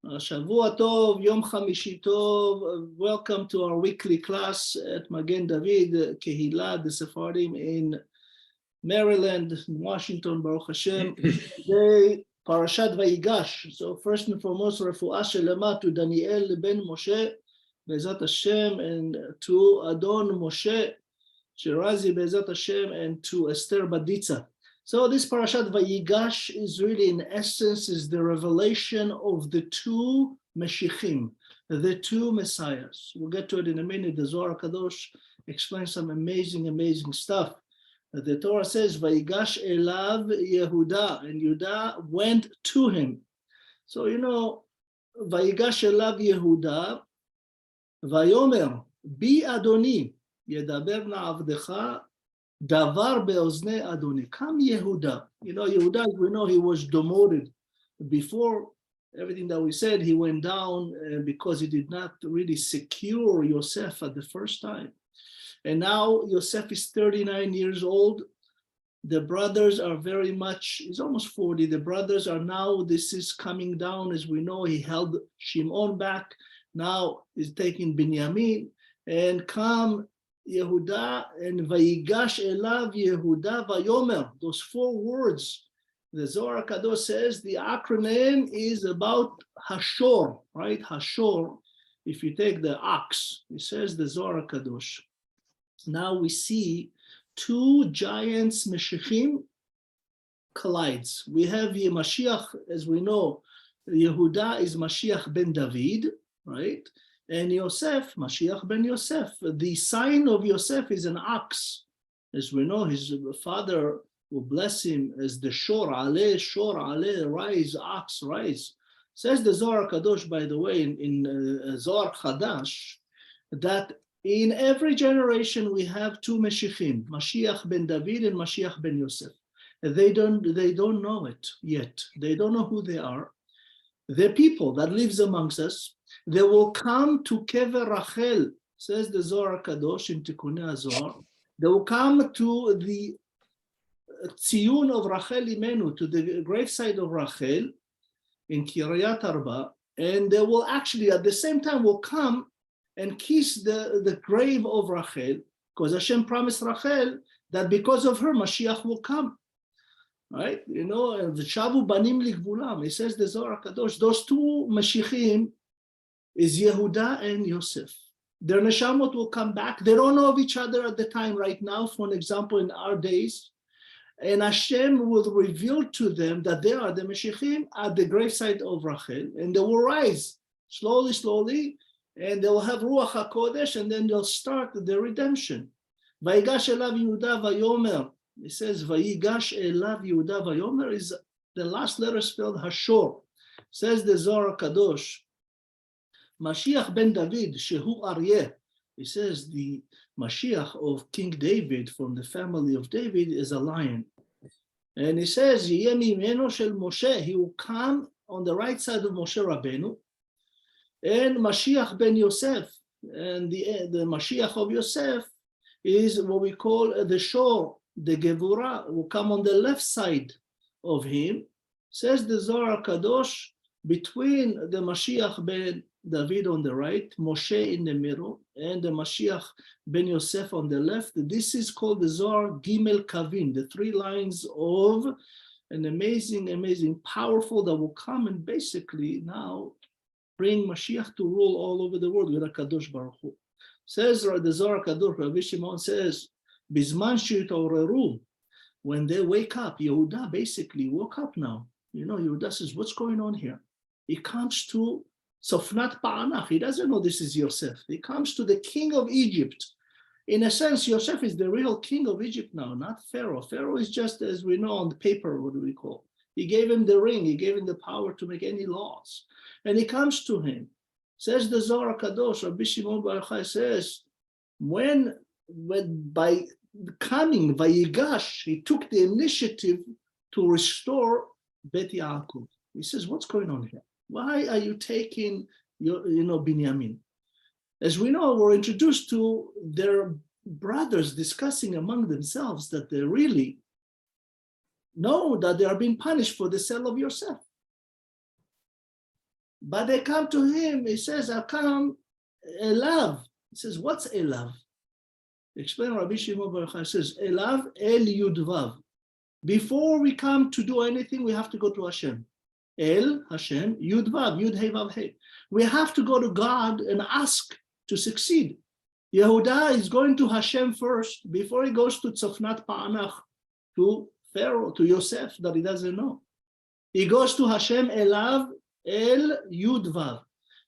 Shavua Tov, Yom Chamishi Tov. Welcome to our weekly class at Magan David, Kehilah, the Sephardim in Maryland, Washington, Baruch Hashem. Today, Parashat YIGASH. So first and foremost, Refuah Shelema to Daniel ben Moshe, Be'ezat Hashem, and to Adon Moshe, Shirazi Be'ezat Hashem, and to Esther Baditza. So this Parashat YIGASH is really, in essence, is the revelation of the two Meshichim, the two Messiahs. We'll get to it in a minute. The Zohar Kadosh explains some amazing stuff. The Torah says, "Vayigash elav Yehuda," and Yehuda went to him. So Vayigash elav Yehuda, Vayomer bi Adoni yedaber na'avdecha davar be'ozne Adoni. Come Yehuda. Yehuda, we know he was demoted. Before everything that we said, he went down because he did not really secure Yosef at the first time. And now Yosef is 39 years old. The brothers are very much, he's almost 40. The brothers are now, this is coming down. As we know, he held Shimon back. Now he's taking Binyamin. And come Yehuda and Vayigash elav Yehuda Vayomer. Those four words, the Zohar Kadosh says the acronym is about Hashor, right? Hashor. If you take the ox, it says the Zohar Kadosh. Now we see two giants, Meshichim, collides. We have Mashiach, as we know, Yehuda is Mashiach ben David, right? And Yosef, Mashiach ben Yosef. The sign of Yosef is an ox. As we know, his father will bless him as the Shor Ale, rise, ox, rise. Says the Zohar Kadosh, by the way, in Zohar Chadash, that in every generation we have two Meshichim, Mashiach ben David and Mashiach ben Yosef. They don't know it yet. They don't know who they are. They're people that lives amongst us. They will come to Kever Rachel, says the Zohar Kadosh in Tikkunei HaZohar. They will come to the Tziyun of Rachel Imenu, to the graveside of Rachel in Kiryat Arba, and they will actually at the same time will come and kiss the grave of Rachel, because Hashem promised Rachel that because of her, Mashiach will come. Right? V'shavu banim ligvulam. It says the Zohar Kadosh, those two Mashiachim is Yehuda and Yosef. Their neshamot will come back. They don't know of each other at the time right now, for an example, in our days. And Hashem will reveal to them that they are the Mashiachim at the graveside of Rachel, and they will rise slowly, and they'll have Ruach HaKodesh, and then they'll start the redemption. Vayigash elav Yehuda Vayomer. It says Vayigash elav Yehuda Vayomer is the last letter spelled Hashor. Says the Zohar Kadosh, Mashiach ben David, Shehu Aryeh. It says the Mashiach of King David from the family of David is a lion. And it says, Yeh mimeno shel Moshe, he will come on the right side of Moshe Rabbeinu. And Mashiach ben Yosef, and the Mashiach of Yosef is what we call the Shor, the Gevurah, will come on the left side of him. Says the Zohar Kadosh, between the Mashiach ben David on the right, Moshe in the middle, and the Mashiach ben Yosef on the left. This is called the Zohar Gimel Kavim, the three lines of an amazing, powerful that will come and basically now bring Mashiach to rule all over the world with a Kadosh Baruch Hu. Says the Zohar Kadosh, Rabbi Shimon says, Bizman sh'yitoreru, when they wake up, Yehuda basically woke up now. Yehuda says, what's going on here? He comes to Sofnat Pa'anach. He doesn't know this is Yosef. He comes to the king of Egypt. In a sense, Yosef is the real king of Egypt now, not Pharaoh. Pharaoh is just, as we know, on the paper, what do we call? He gave him the ring. He gave him the power to make any laws. And he comes to him. Says the Zohar Kadosh, Rabbi Shimon Bar Yochai says, when by coming, Vayigash, he took the initiative to restore Bet Yaakov. He says, what's going on here? Why are you taking Binyamin? As we know, we're introduced to their brothers discussing among themselves that they really know that they are being punished for the sale of Yosef. But they come to him. He says, I come elav. He says, what's elav? Explain Rabbi Shimon Bar Yochai. He says, elav el yudvav. Before we come to do anything, we have to go to Hashem. El, Hashem, yudvav, yud hey vav hey. We have to go to God and ask to succeed. Yehuda is going to Hashem first before he goes to Tzofnat Pa'anach, to Pharaoh, to Yosef that he doesn't know. He goes to Hashem elav el yudvav.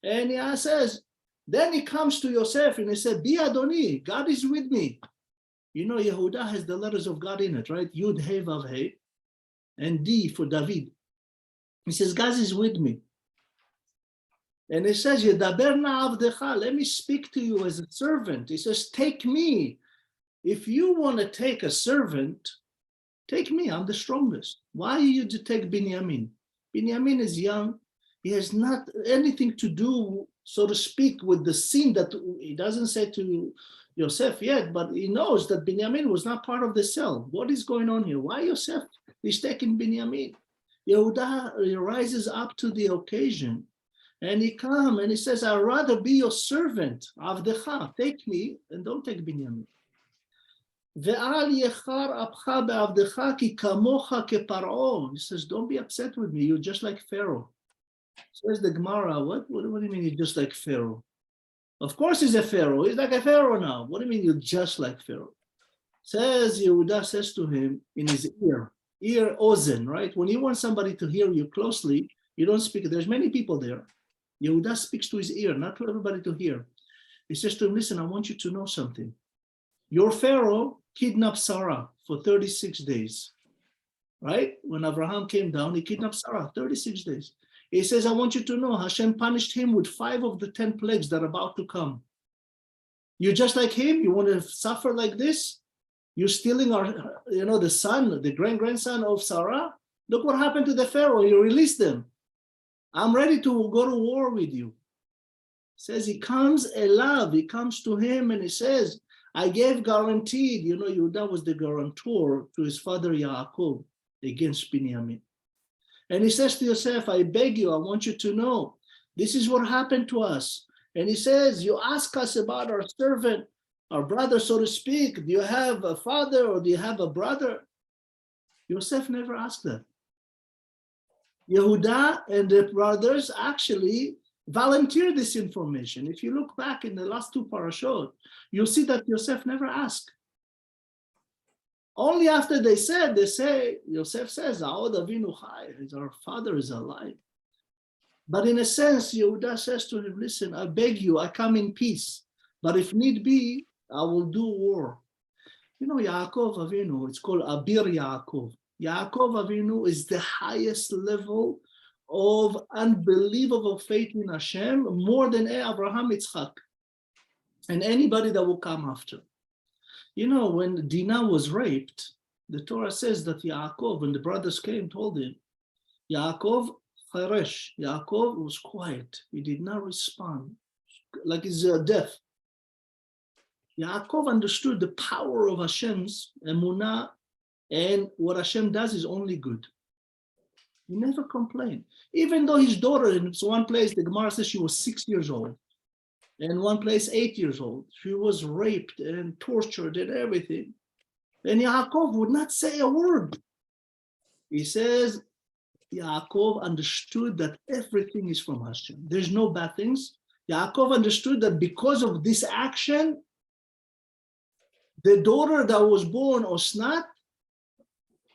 And he says, then he comes to Yosef and he said, Bi Adoni, God is with me. You know, Yehuda has the letters of God in it, right? Yud hey vav hey, and D for David. He says, God is with me. And he says, Yedaber na avdecha, let me speak to you as a servant. He says, take me. If you want to take a servant, take me, I'm the strongest. Why are you to take Binyamin? Binyamin is young. He has not anything to do, so to speak, with the sin that he doesn't say to Yosef yet, but he knows that Binyamin was not part of the cell. What is going on here? Why Yosef is taking Binyamin? Yehuda rises up to the occasion and he comes and he says, I'd rather be your servant, Avdecha, take me and don't take Binyamin. He says, don't be upset with me, you're just like Pharaoh. Says the Gemara, what do you mean you're just like Pharaoh? Of course he's a Pharaoh, he's like a Pharaoh now. What do you mean you're just like Pharaoh? Says Yehuda says to him in his ear ozen, right? When you want somebody to hear you closely, you don't speak. There's many people there. Yehuda speaks to his ear, not to everybody to hear. He says to him, listen, I want you to know something. Your Pharaoh kidnapped Sarah for 36 days, right? When Abraham came down, he kidnapped Sarah, 36 days. He says, I want you to know, Hashem punished him with 5 of the 10 plagues that are about to come. You're just like him? You want to suffer like this? You're stealing our, the son, the grandson of Sarah? Look what happened to the Pharaoh. You released them. I'm ready to go to war with you. Says he comes elav. He comes to him and he says, I gave guaranteed, Yehuda was the guarantor to his father Yaakov against Binyamin. And he says to Yosef, I beg you, I want you to know, this is what happened to us. And he says, you ask us about our servant, our brother, so to speak. Do you have a father or do you have a brother? Yosef never asked that. Yehuda and the brothers actually volunteered this information. If you look back in the last 2 parashot, you'll see that Yosef never asked. Only after they say, Yosef says, our father is alive. But in a sense, Yehuda says to him, listen, I beg you, I come in peace. But if need be, I will do war. Yaakov Avinu, it's called Abir Yaakov. Yaakov Avinu is the highest level of unbelievable faith in Hashem, more than Abraham, Yitzchak, and anybody that will come after. When Dinah was raped, the Torah says that Yaakov, when the brothers came, told him, Yaakov Charesh, Yaakov was quiet. He did not respond, like he's deaf. Yaakov understood the power of Hashem's emunah, and what Hashem does is only good. He never complained. Even though his daughter, in one place, the Gemara says she was 6 years old. In one place, 8 years old. She was raped and tortured and everything. And Yaakov would not say a word. He says, Yaakov understood that everything is from Hashem. There's no bad things. Yaakov understood that because of this action, the daughter that was born, Osnat,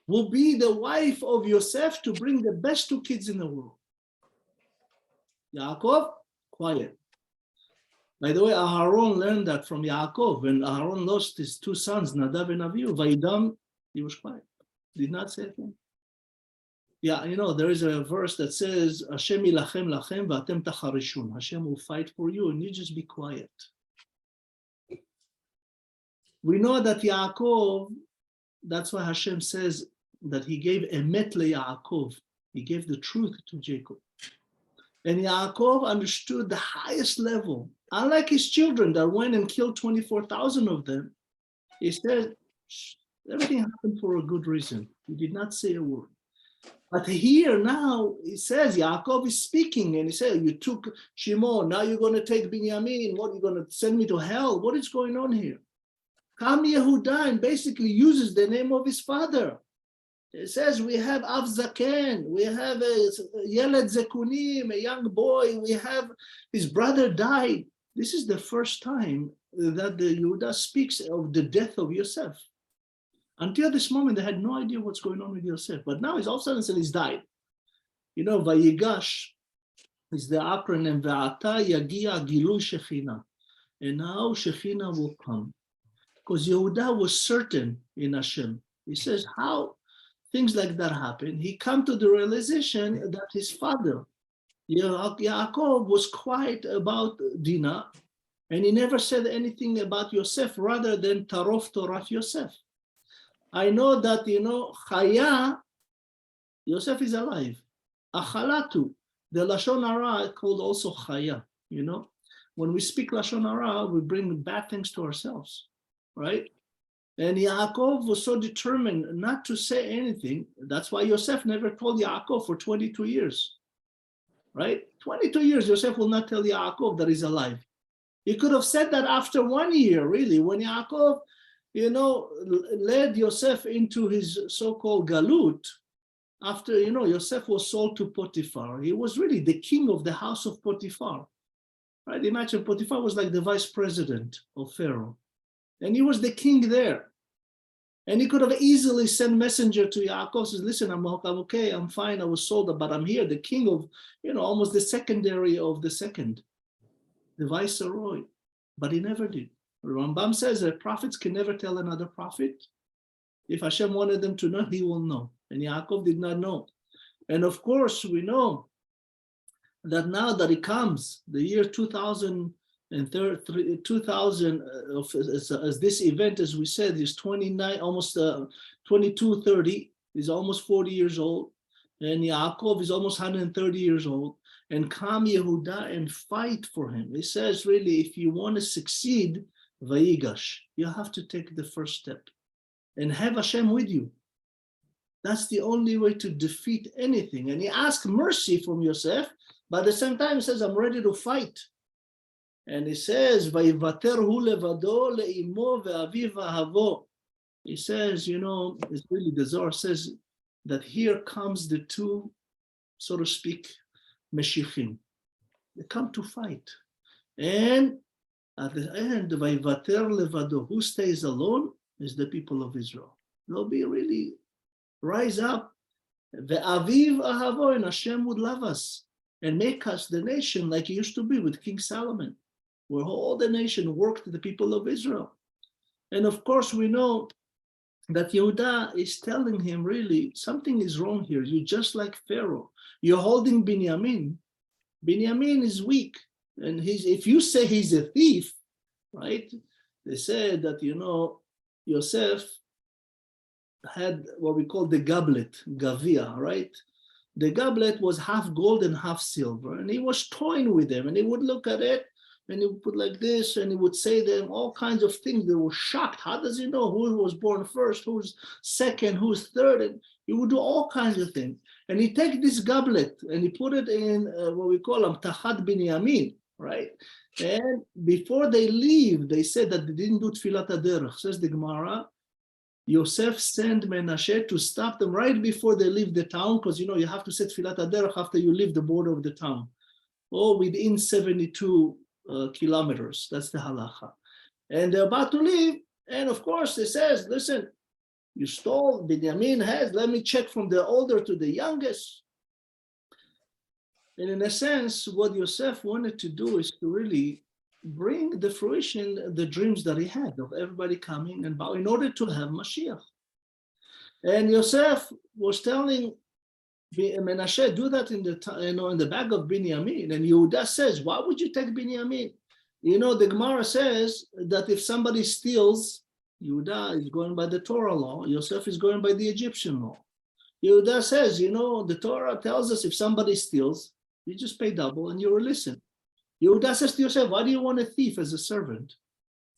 will be the wife of Yosef to bring the best 2 kids in the world. Yaakov, quiet. By the way, Aharon learned that from Yaakov. When Aharon lost his 2 sons, Nadav and Avihu, Vaidam, he was quiet. Did not say a thing. Yeah, there is a verse that says, Hashem ilachem lachem v'atem tacharishun. Hashem will fight for you and you just be quiet. We know that Yaakov, that's why Hashem says that he gave emet leYaakov. He gave the truth to Jacob. And Yaakov understood the highest level. Unlike his children that went and killed 24,000 of them, he said, everything happened for a good reason. He did not say a word. But here now, it says, Yaakov is speaking, and he said, you took Shimon, now you're going to take Binyamin. What, you're going to send me to hell? What is going on here? Kam Yehuda, and basically uses the name of his father. It says we have Av Zaken, we have a Yeled Zekunim, a young boy, we have his brother died. This is the first time that the Yehuda speaks of the death of Yosef. Until this moment, they had no idea what's going on with Yosef. But now he's all of a sudden he's died. You know, YIGASH is the acronym, Ve'ata Yagia Gilu Shechina. And now Shechina will come. Because Yehuda was certain in Hashem. He says, how things like that happen? He come to the realization that his father, Yaakov, was quiet about Dinah, and he never said anything about Yosef rather than Tarof Torat Yosef. I know that, you know, Chaya, Yosef is alive. Achalatu, the Lashon Hara called also Chaya, you know. When we speak Lashon Hara, we bring bad things to ourselves, right? And Yaakov was so determined not to say anything. That's why Yosef never told Yaakov for 22 years, right? 22 years, Yosef will not tell Yaakov that he's alive. He could have said that after 1 year, really, when Yaakov, you know, led Yosef into his so-called galut. After, you know, Yosef was sold to Potiphar. He was really the king of the house of Potiphar, right? Imagine Potiphar was like the vice president of Pharaoh. And he was the king there. And he could have easily sent messenger to Yaakov, says, listen, I'm okay, I'm fine, I was sold, but I'm here, the king of, you know, almost the secondary of the second, the viceroy. But he never did. Rambam says that prophets can never tell another prophet. If Hashem wanted them to know, he will know. And Yaakov did not know. And of course, we know that now that it comes, the year 2000, as this event, as we said, is 29, almost 2230, is almost 40 years old, and Yaakov is almost 130 years old, and come Yehuda and fight for him. He says, really, if you want to succeed, YIGASH, you have to take the first step and have Hashem with you. That's the only way to defeat anything. And he asked mercy from Yosef, but at the same time, he says, I'm ready to fight. And he says, "Vayivater hu levado leimo ve'aviv ahavo." He says, you know, it's really the Zohar says that here comes the two, so to speak, Meshichim. They come to fight. And at the end, Vayivater levado, who stays alone is the people of Israel. They'll be really rise up. Ve'aviv ahavo, and Hashem would love us and make us the nation like it used to be with King Solomon, where all the nation worked the people of Israel. And of course, we know that Yehuda is telling him, really, something is wrong here. You're just like Pharaoh. You're holding Binyamin. Binyamin is weak. And if you say he's a thief, right? They said that, you know, Yosef had what we call the goblet, Gavia, right? The goblet was half gold and half silver. And he was toying with them. And he would look at it, and he would put like this, and he would say them all kinds of things. They were shocked. How does he know who was born first, who's second, who's third? And he would do all kinds of things. And he take this goblet and he put it in what we call Tachat Binyamin, right? And before they leave, they said that they didn't do Tfilat HaDerech. Says the Gemara, Yosef sent Menashe to stop them right before they leave the town, because you know you have to say Tfilat HaDerech after you leave the border of the town, or within 72 kilometers. That's the halacha. And they're about to leave, and of course they says, listen, you stole, Binyamin has, let me check from the older to the youngest. And in a sense, what Yosef wanted to do is to really bring the fruition, the dreams that he had of everybody coming and bow in order to have Mashiach. And Yosef was telling Menashe, do that in the bag of Binyamin. And Yehuda says, why would you take Binyamin? You know, the Gemara says that if somebody steals, Yehuda is going by the Torah law, Yosef is going by the Egyptian law. Yehuda says, you know, the Torah tells us if somebody steals, you just pay double and you listen. Yehuda says to Yosef, why do you want a thief as a servant?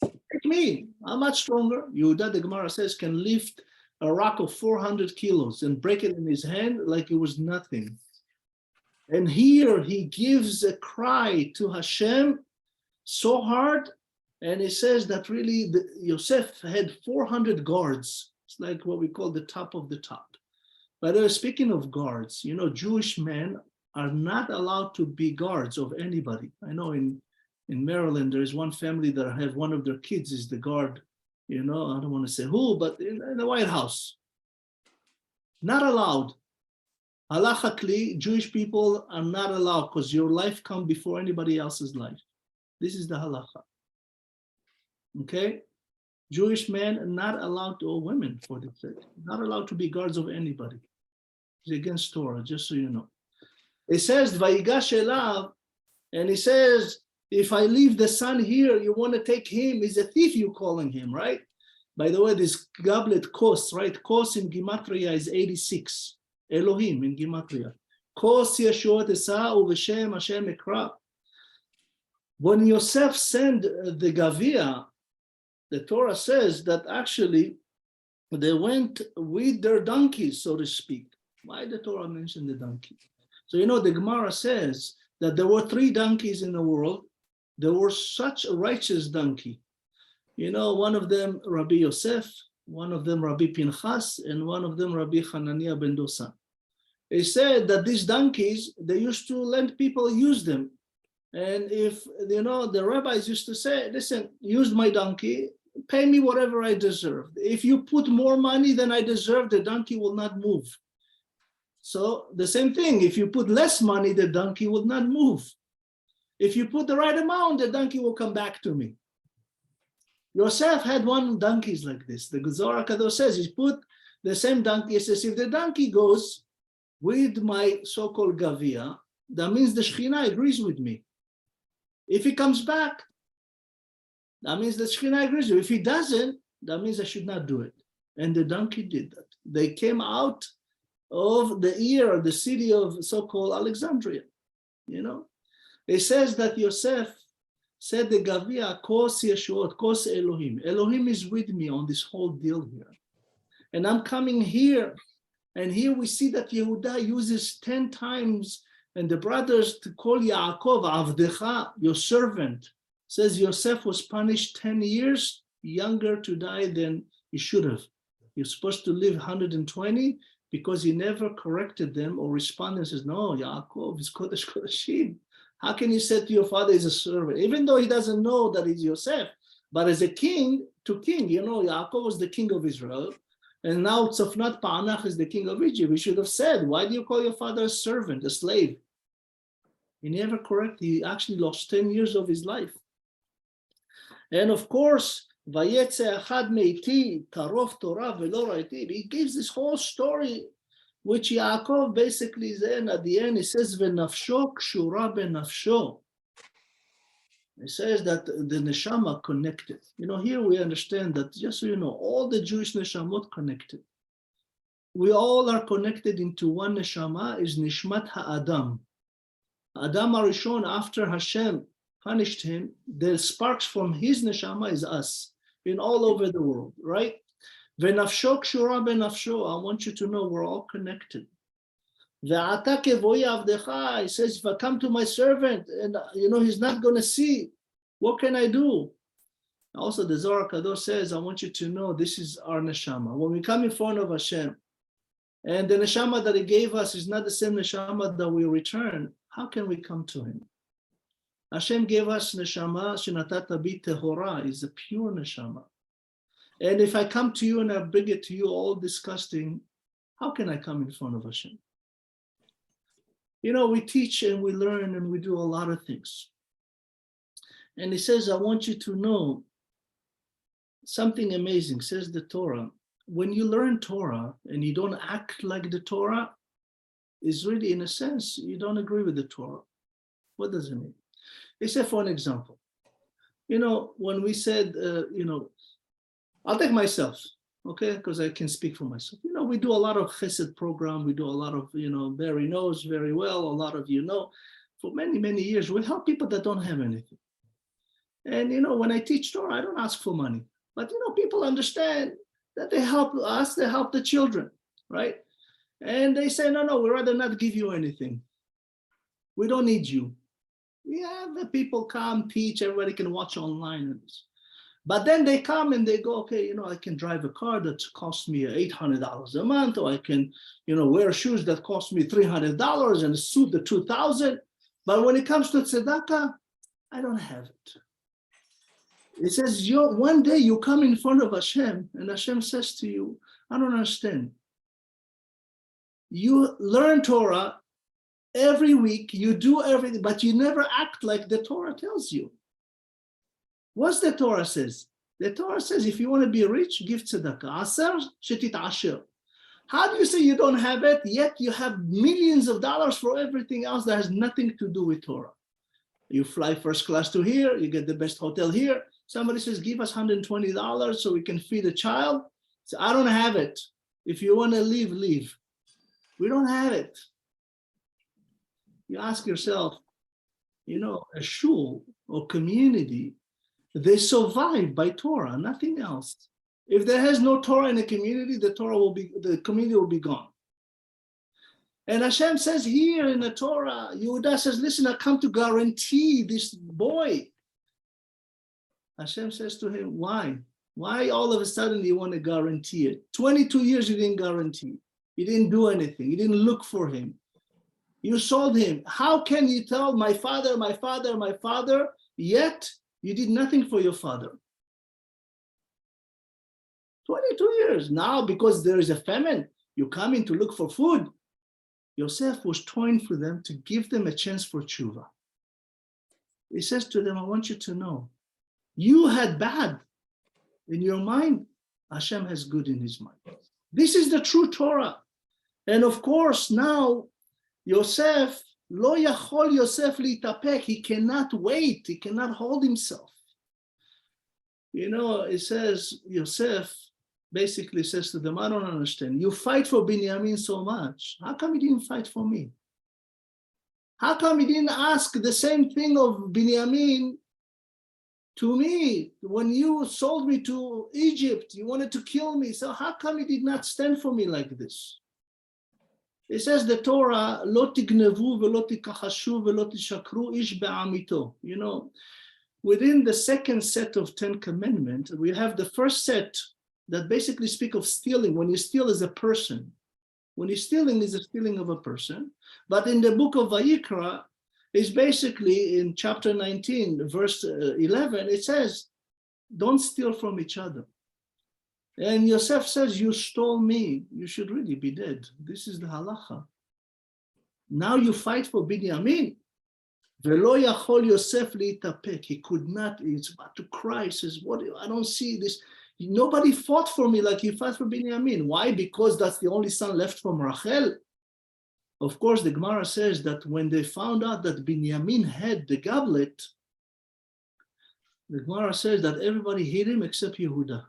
Take me, I'm much stronger. Yehuda, the Gemara says, can lift a rock of 400 kilos and break it in his hand like it was nothing. And here he gives a cry to Hashem so hard, and he says that really Yosef had 400 guards. It's like what we call the top of the top. But speaking of guards, Jewish men are not allowed to be guards of anybody. I know in Maryland, there is one family that have one of their kids is the guard, I don't want to say who, but in the White House. Not allowed. Halachically, Jewish people are not allowed because your life comes before anybody else's life. This is the halacha. Okay? Jewish men are not allowed to, or women for the sake, not allowed to be guards of anybody. It's against Torah, just so you know. It says, YIGASH elav, and he says, if I leave the son here, you want to take him, he's a thief, you're calling him, right? By the way, this goblet Kos, right? Kos in Gematria is 86. Elohim in Gematria. Kos Yeshua Tesa Uveshem Hashem Ekra. When Yosef sent the Gavia, the Torah says that actually they went with their donkeys, so to speak. Why the Torah mentioned the donkey? So the Gemara says that there were 3 donkeys in the world. There were such a righteous donkey. One of them Rabbi Yosef, one of them Rabbi Pinchas, and one of them Rabbi Hananiah ben Dosan. They said that these donkeys, they used to let people use them. And if, the rabbis used to say, listen, use my donkey, pay me whatever I deserve. If you put more money than I deserve, the donkey will not move. So the same thing, if you put less money, the donkey will not move. If you put the right amount, the donkey will come back to me. Yosef had one donkey like this. The Zohar Kadosh says, he put the same donkey. He says, if the donkey goes with my so-called Gavia, that means the Shekhinah agrees with me. If he comes back, that means the Shekhinah agrees with me. If he doesn't, that means I should not do it. And the donkey did that. They came out of the city of so-called Alexandria, It says that Yosef said the Gavia, Kos Yeshuot, Kos Elohim. Elohim is with me on this whole deal here. And I'm coming here. And here we see that Yehuda uses 10 times, and the brothers to call Yaakov, Avdecha, your servant. Says Yosef was punished 10 years younger to die than he should have. He was supposed to live 120 because he never corrected them or responded and says, no, Yaakov is Kodesh Kodeshim. How can you say to your father he's a servant? Even though he doesn't know that he's Yosef, but as a king to king, Yaakov was the king of Israel, and now Tzofnat Pa'anach is the king of Egypt. He should have said, why do you call your father a servant, a slave? He never corrected. He actually lost 10 years of his life. And of course, Vayetze Echad Meiti, Tarof Torah Velo Raiti. He gives this whole story, which Yaakov basically then at the end, he says, V'nafsho kshura benafsho. He says that the neshama connected. Here we understand that, just so you know, all the Jewish neshamot connected. We all are connected into one neshama, is Nishmat Ha'adam. Adam Arishon, after Hashem punished him, the sparks from his neshama is us, in all over the world, right? V'nafsho kshura benafsho. I want you to know we're all connected. Ve'ata kevoi avdecha. He says, if I come to my servant and he's not going to see, what can I do? Also, the Zohar Kadosh says, I want you to know this is our neshama. When we come in front of Hashem, and the neshama that he gave us is not the same neshama that we return, how can we come to him? Hashem gave us neshama, shenatata bi tehora, is a pure neshama. And if I come to you and I bring it to you all disgusting, how can I come in front of Hashem? We teach and we learn and we do a lot of things. And he says, I want you to know something amazing, says the Torah. When you learn Torah and you don't act like the Torah, is really, in a sense, you don't agree with the Torah. What does it mean? He said, for an example, when we said, I'll take myself, okay, because I can speak for myself. We do a lot of chesed program. We do a lot of, Barry knows very well, a lot of for many, many years, we help people that don't have anything. And, when I teach Torah, I don't ask for money. But, people understand that they help us, they help the children, right? And they say, no, we'd rather not give you anything. We don't need you. We have the people come, teach, everybody can watch online. But then they come and they go, okay, I can drive a car that costs me $800 a month, or I can, wear shoes that cost me $300 and a suit that $2,000. But when it comes to tzedakah, I don't have it. It says, one day you come in front of Hashem and Hashem says to you, I don't understand. You learn Torah every week, you do everything, but you never act like the Torah tells you. What's the Torah says? The Torah says, if you want to be rich, give tzedakah. Aser shetit asher. How do you say you don't have it, yet you have millions of dollars for everything else that has nothing to do with Torah? You fly first class to here, you get the best hotel here. Somebody says, give us $120 so we can feed a child. So I don't have it. If you want to leave, leave. We don't have it. You ask yourself, a shul or community, they survive by Torah, nothing else. If there has no Torah in a community, the community will be gone. And Hashem says here in the Torah, Yehuda says, listen, I come to guarantee this boy. Hashem says to him, why? Why all of a sudden you want to guarantee it? 22 years you didn't guarantee. You didn't do anything. You didn't look for him. You sold him. How can you tell my father, my father, my father, yet you did nothing for your father? 22 years. Now, because there is a famine, you come in to look for food. Yosef was toying for them to give them a chance for tshuva. He says to them, I want you to know, you had bad in your mind. Hashem has good in his mind. This is the true Torah. And of course, now, Yosef, lo yachol Yosef litapek, he cannot wait, he cannot hold himself. It says, Yosef basically says to them, I don't understand. You fight for Binyamin so much. How come you didn't fight for me? How come you didn't ask the same thing of Binyamin to me? When you sold me to Egypt, you wanted to kill me. So how come you did not stand for me like this? It says the Torah, lo tignevu velo tikachashu velo tishakru ish be'amito. Within the second set of 10 commandments, we have the first set that basically speak of stealing. When you steal as a person, when you're stealing is a stealing of a person. But in the book of Vayikra, it's basically in chapter 19, verse 11, it says, don't steal from each other. And Yosef says, you stole me. You should really be dead. This is the halacha. Now you fight for Binyamin. Velo yachol Yosef litapek. He could not, he's about to cry. He says, what? I don't see this. Nobody fought for me like you fought for Binyamin. Why? Because that's the only son left from Rachel. Of course, the Gemara says that when they found out that Binyamin had the goblet, the Gemara says that everybody hid him except Yehuda.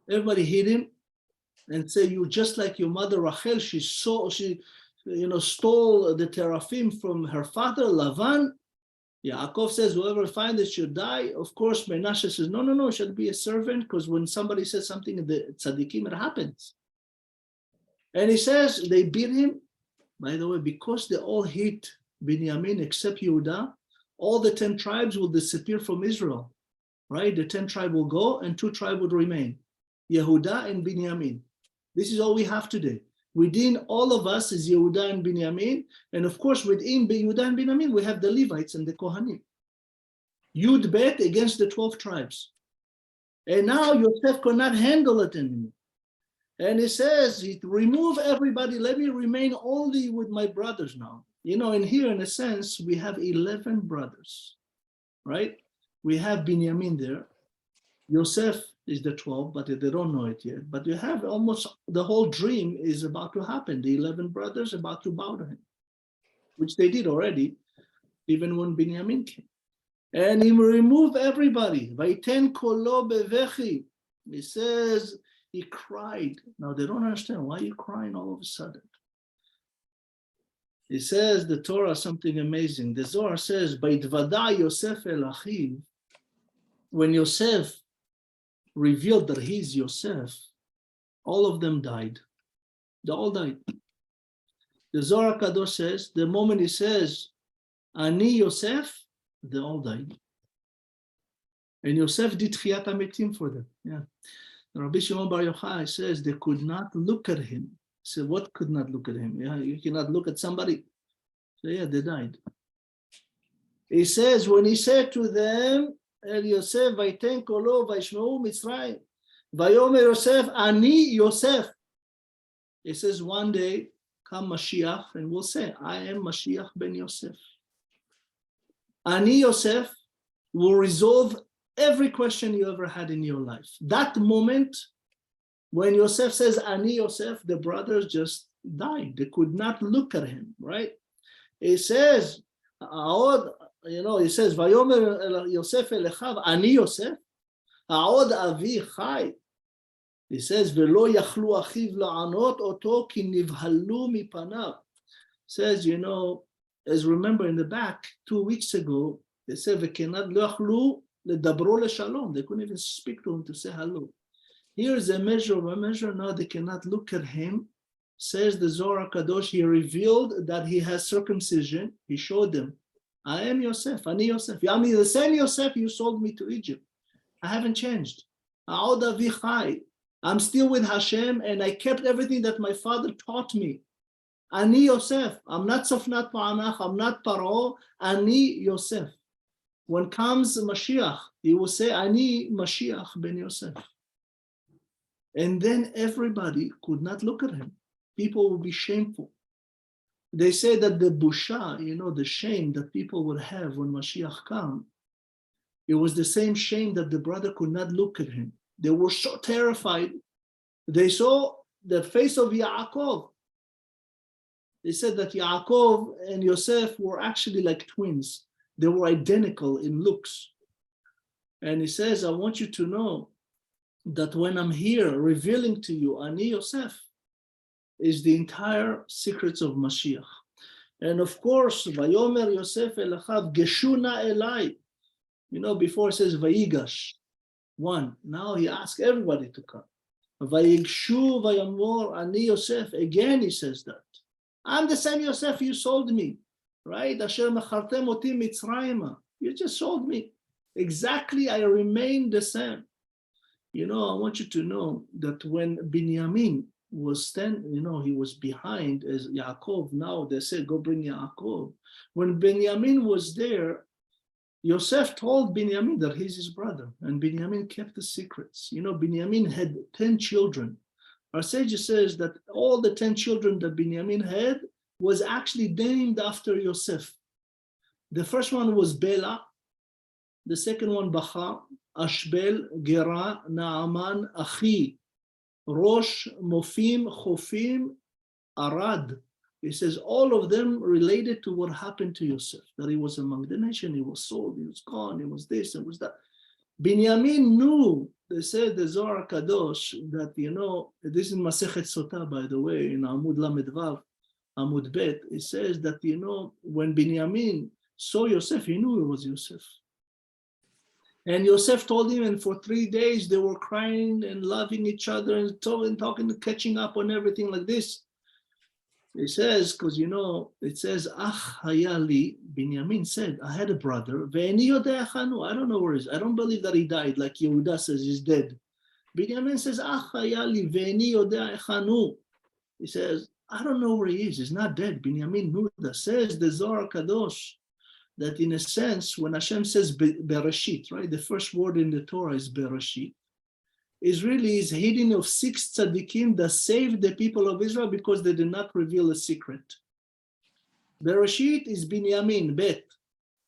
Everybody hid him and say, you just like your mother Rachel, she stole the teraphim from her father Lavan. Yaakov says, whoever finds it should die. Of course, Menashe says, no, it should be a servant, because when somebody says something in the tzaddikim, it happens. And he says, they beat him. By the way, because they all hate Binyamin except Yehuda, all the 10 tribes will disappear from Israel, right? The 10 tribes will go and 2 tribes would remain. Yehuda and Binyamin. This is all we have today. Within all of us is Yehuda and Binyamin. And of course, within Yehuda and Binyamin, we have the Levites and the Kohanim. Yud Bet against the 12 tribes. And now Yosef could not handle it anymore. And he says, remove everybody, let me remain only with my brothers now. And here, in a sense, we have 11 brothers, right? We have Binyamin there. Yosef is the 12, but they don't know it yet. But you have almost the whole dream is about to happen. The 11 brothers about to bow to him, which they did already, even when Binyamin came. And he removed everybody. Vaiten kolo bevechi. He says he cried. Now they don't understand why you're crying all of a sudden. He says the Torah something amazing. The Zohar says, "Vaitvada Yosef el achiv." When Yosef revealed that he's Yosef, all of them died. They all died. The Zohar Kadosh says, the moment he says, Ani Yosef, they all died. And Yosef did Tchiyat HaMetim for them. Yeah. Rabbi Shimon Bar Yochai says they could not look at him. He said, what could not look at him? Yeah, you cannot look at somebody. So yeah, they died. He says, when he said to them, El Yosef, Vaiten Kolo, Vaishmeu Mitzrayim, Vayomer Yosef, Ani Yosef. He says, one day, come Mashiach, and we'll say, I am Mashiach ben Yosef. Ani Yosef will resolve every question you ever had in your life. That moment, when Yosef says, Ani Yosef, the brothers just died. They could not look at him, right? He says, he says, Vayomer Yosef elechav, Ani Yosef, Ha'od avi chai. He says, Velo yachlu achiv la'anot oto ki nivhalu mipanav. Says, as remember in the back, 2 weeks ago, they said, V'kenad lo yachlu ledabro leshalom. They couldn't even speak to him to say hello. Here is a measure of a measure. Now they cannot look at him. Says the Zohar Kadosh, he revealed that he has circumcision. He showed them, I am Yosef, Ani Yosef. I mean, the same Yosef you sold me to Egypt. I haven't changed. Ha'od avi chai. I'm still with Hashem, and I kept everything that my father taught me. Ani Yosef. I'm not Sofnat Pa'anach. I'm not Paro. Ani Yosef. When comes Mashiach, he will say, Ani Mashiach ben Yosef. And then everybody could not look at him. People will be shameful. They say that the busha, the shame that people would have when Mashiach comes, it was the same shame that the brother could not look at him. They were so terrified. They saw the face of Yaakov. They said that Yaakov and Yosef were actually like twins. They were identical in looks. And he says, I want you to know that when I'm here revealing to you, Ani Yosef, is the entire secrets of Mashiach. And of course, Vayomer Yosef elechav geshuna elai. Before it says YIGASH, one. Now he asks everybody to come. Vayigshu vayamor ani Yosef. Again he says that. I'm the same Yosef you sold me. Right? Asher mechartem oti Mitzrayim. You just sold me. Exactly, I remain the same. I want you to know that when Binyamin was he was behind as Yaakov. Now they said, go bring Yaakov. When Binyamin was there, Yosef told Binyamin that he's his brother, and Binyamin kept the secrets. Binyamin had 10 children. Our sage says that all the 10 children that Binyamin had was actually named after Yosef. The first one was Bela, the second one Bacha, Ashbel, Gera, Naaman, Achi, Rosh, Mofim, Chofim, Arad. He says all of them related to what happened to Yosef, that he was among the nation, he was sold, he was gone, he was this, and was that. Binyamin knew, they said the Zohar Kadosh, that, this is Masechet Sotah, by the way, in Amud Lamed Vav, Amud Bet, it says that, when Binyamin saw Yosef, he knew it was Yosef. And Yosef told him, and for 3 days they were crying and loving each other and talking, catching up on everything like this. It says, because it says, Ach hayali, Binyamin said, I had a brother, ve'eni yodeh echanu. I don't know where he is. I don't believe that he died, like Yehuda says he's dead. Binyamin says, Ach hayali, ve'eni yodeh echanu. He says, I don't know where he is. He's not dead. Binyamin knew that. Says the Zohar Kadosh, that in a sense, when Hashem says Bereshit, right, the first word in the Torah is Bereshit, is hidden of 6 tzaddikim that saved the people of Israel because they did not reveal a secret. Bereshit is Binyamin, Bet.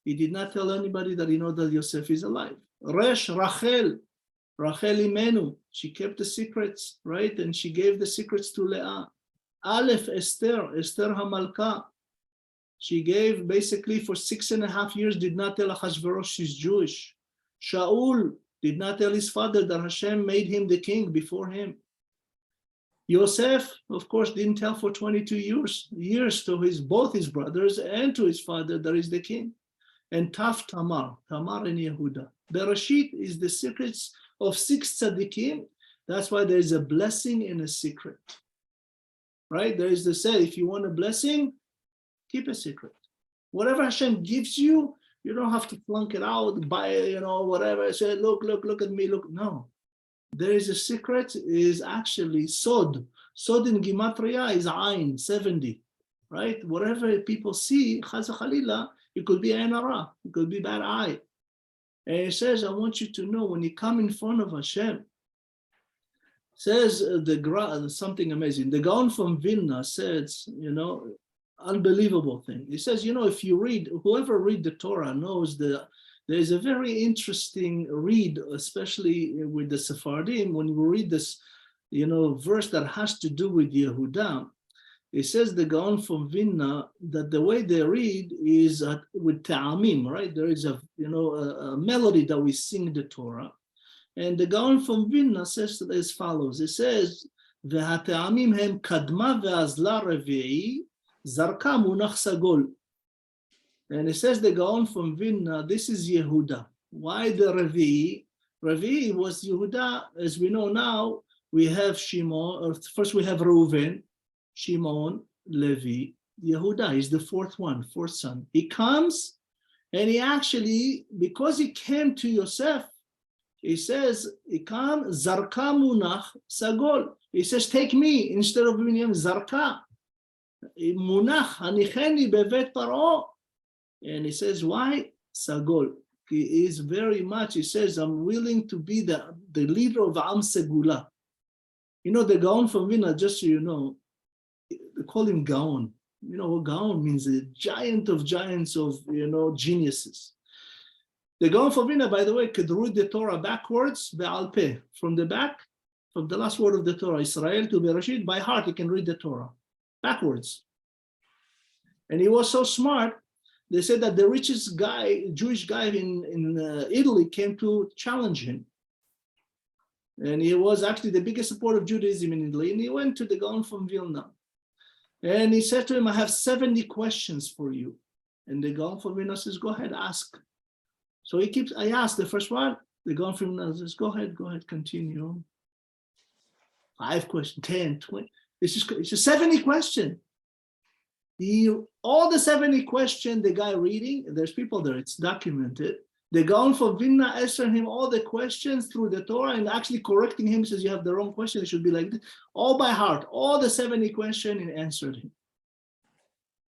He did not tell anybody that that Yosef is alive. Resh, Rachel Imenu, she kept the secrets, right? And she gave the secrets to Leah. Aleph, Esther Hamalka. She gave basically for 6.5 years, did not tell Achashverosh she's Jewish. Shaul did not tell his father that Hashem made him the king before him. Yosef, of course, didn't tell for 22 years to both his brothers and to his father that he's the king. And Tamar and Yehuda. Bereshit is the secrets of 6 tzaddikim. That's why there's a blessing in a secret, right? There is the say, if you want a blessing, keep a secret. Whatever Hashem gives you, you don't have to flunk it out, buy it, whatever. Say, look at me, look. No, there is a secret, is actually sod. Sod in Gematria is Ain, 70, right? Whatever people see, Chaz Khalila, it could be Ain Hara, it could be bad eye. And it says, I want you to know when you come in front of Hashem, says something amazing. The Gaon from Vilna says, unbelievable thing. He says, if you read, whoever read the Torah knows there's a very interesting read, especially with the Sephardim, when you read this, verse that has to do with Yehuda. It says the Gaon from Vilna that the way they read is with ta'amim, right? There is a melody that we sing the Torah. And the Gaon from Vilna says as follows. It says, "V'hata'amim hem kadma ve'azla revi'i zarka munach sagol." And it says the Gaon from Vilna, this is Yehuda. Why the revi'i? Revi'i was Yehuda, as we know now. We have Shimon, or first we have Reuven, Shimon, Levi, Yehuda is the fourth son. He comes, and he actually, because he came to Yosef, he says, he comes, Zarka Munach Sagol. He says, take me instead of Binyamin, Zarka. Munach, Hanicheni Bevet Paro. And he says, why? Sagol. He is very much, he says, I'm willing to be the leader of Am Segula. The Gaon from Vilna, just so you know, they call him Gaon. What Gaon means, a giant of giants of, geniuses. The Gaon from Vilna, by the way, could read the Torah backwards, Be'al Peh, from the back, from the last word of the Torah, Israel to Bereshit, by heart, he can read the Torah backwards. And he was so smart, they said that the richest guy, Jewish guy in Italy, came to challenge him. And he was actually the biggest supporter of Judaism in Italy. And he went to the Gaon from Vilna. And he said to him, I have 70 questions for you. And the Gaon from Vilna says, go ahead, ask. So I asked the first one. The Gaon from Vilna says, go ahead, continue. 5 questions, 10, 20. It's a 70 question. All the 70 questions, the guy reading, there's people there, it's documented. The Gaon from Vilna answered him all the questions through the Torah and actually correcting him. He says, you have the wrong question. It should be like this. All by heart. All the 70 questions and answered him.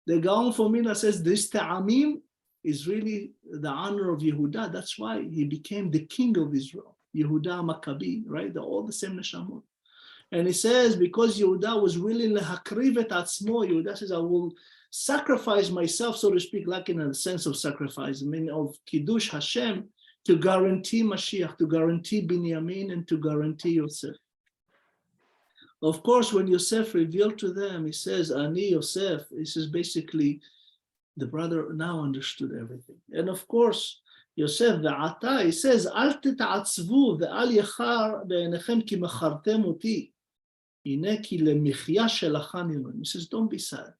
The Gaon from Vilna says this ta'amim is really the honor of Yehuda. That's why he became the king of Israel. Yehuda Maccabi, right? All the same neshamot. And he says, because Yehuda was willing to hakriv et atzmo, Yehuda says, I will sacrifice myself, so to speak, like in a sense of sacrifice, of Kiddush Hashem, to guarantee Mashiach, to guarantee Binyamin, and to guarantee Yosef. Of course, when Yosef revealed to them, he says, Ani Yosef, he says basically, the brother now understood everything. And of course, Yosef, ve'ata, he says, Al teta'atzvu ve'al yechar be'enechem ki mechartem oti, hine ki lemichya shelachan yilun. He says, don't be sad.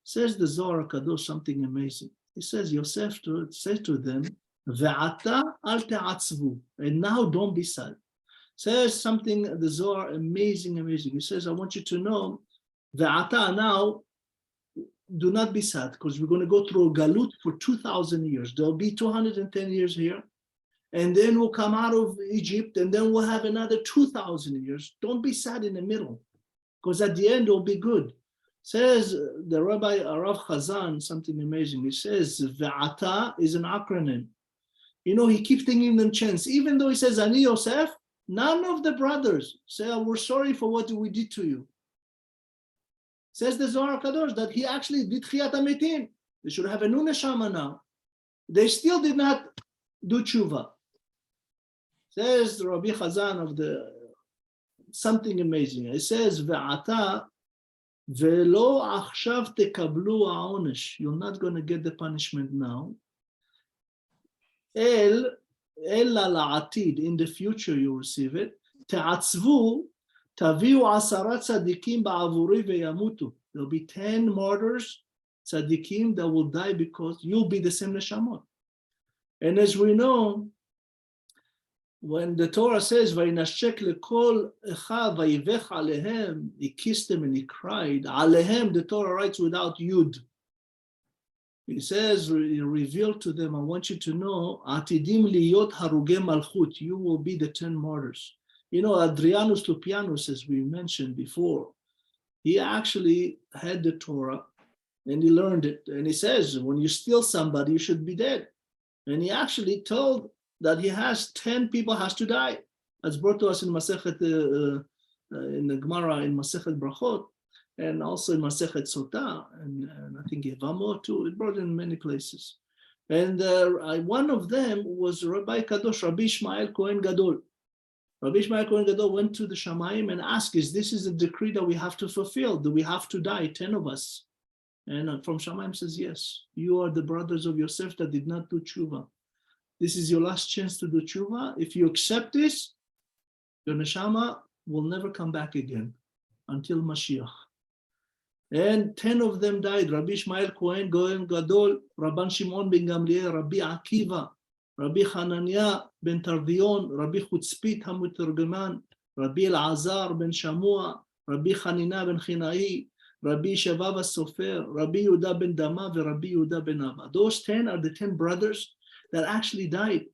Says the Zohar Kadosh something amazing. He says, Yosef said to them, ve'ata al te'atzvu, and now don't be sad. Says something, the Zohar, amazing. He says, I want you to know, ve'ata, now, do not be sad, because we're going to go through a galut for 2,000 years. There'll be 210 years here, and then we'll come out of Egypt, and then we'll have another 2,000 years. Don't be sad in the middle, because at the end, it'll be good. Says the Rabbi Arav Chazan, something amazing. He says, Ve'ata is an acronym. He keeps giving them chance. Even though he says, Ani Yosef, none of the brothers say, oh, we're sorry for what we did to you. Says the Zohar Kadosh that he actually did Chiyat HaMetim. They should have a new neshama now. They still did not do tshuva. Says the Rabbi Chazan of the something amazing. It says, Ve'ata ve'lo achshav tekablu ha'onesh. You're not going to get the punishment now. Ella la'atid. In the future you receive it. Te'atzvu taviu asarat tzadikim ba'avuri ve'yamutu. There'll be 10 martyrs, tzadikim, that will die because you'll be the same neshamot. And as we know, when the Torah says, "Vayinashek lekol echa vayivech alehem," he kissed them and he cried. Alehem, the Torah writes without yud. He says, he revealed to them, I want you to know, Atidim liyot haruge malchut, you will be the 10 martyrs. You know, Adrianus Lupianus, as we mentioned before, he actually had the Torah and he learned it. And he says, when you steal somebody, you should be dead. And he actually told that he has 10 people has to die. That's brought to us in Masechet, in the Gemara, in Masechet Brachot, and also in Masechet Sotah, and I think Yevamot too. It brought in many places. And one of them was Rabbi Kadosh, Rabbi Ishmael Kohen Gadol. Rabbi Ishmael Kohen Gadol went to the Shamayim and asked, is this a decree that we have to fulfill? Do we have to die, 10 of us? And from Shamayim says, yes, you are the brothers of Yosef that did not do tshuva. This is your last chance to do tshuva. If you accept this, your neshama will never come back again until Mashiach. And 10 of them died. Rabbi Ishmael Kohen Gadol, Rabban Shimon ben Gamliel, Rabbi Akiva, Rabbi Hananiah ben Tardion, Rabbi Chutzpit HaMutergeman, Rabbi Elazar ben Shamua, Rabbi Hanina ben Chinai, Rabbi Shavav HaSofer, Rabbi Yehuda ben Dama, and Rabbi Yehuda ben Abba. Those 10 are the 10 brothers that actually died.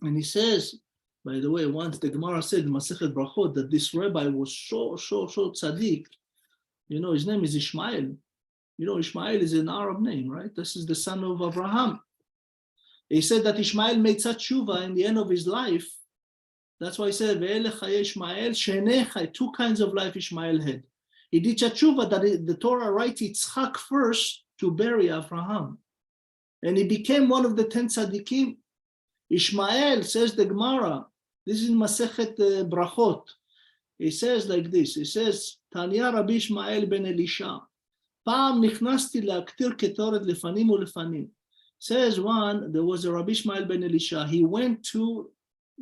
And he says, by the way, once the Gemara said in Masechet Brachot that this rabbi was so tzaddik. You know, his name is Ishmael. You know, Ishmael is an Arab name, right? This is the son of Abraham. He said that Ishmael made such tshuva in the end of his life. That's why he said, Ishmael, 2 kinds of life Ishmael had. He did such tshuva that the Torah writes Yitzchak first to bury Abraham. And he became one of the 10 tzaddikim. Ishmael, says the Gemara, this is Masechet Brachot. He says like this, he says, Tanya Rabbi Ishmael ben Elisha, Pa'am nikhnasti la'aktir ketoret lefanim ulefanim. Says one, there was a Rabbi Ishmael ben Elisha, he went to,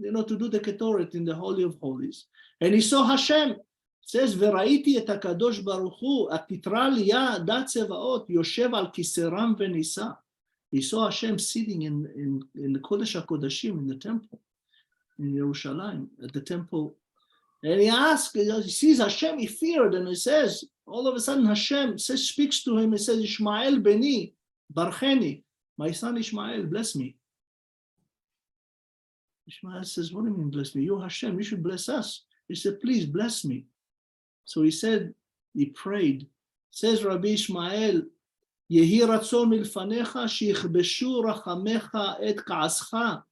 to do the ketoret in the Holy of Holies, and he saw Hashem. Says, V'raiti et HaKadosh Baruch Hu, atitra liya dat tzevaot, yoshev al kiseram v'nisa. He saw Hashem sitting in the Kodesh HaKodashim, in the temple, in Yerushalayim, at the temple. And he asked, he sees Hashem, he feared, and he says, all of a sudden Hashem speaks to him, he says, Ishmael beni, barcheni, my son Ishmael, bless me. Ishmael says, what do you mean bless me? You're Hashem, you should bless us. He said, please bless me. So he said, he prayed. Says Rabbi Ishmael, Yehi ratzon milfanecha, shichbeshu rachamecha et ka'ascha,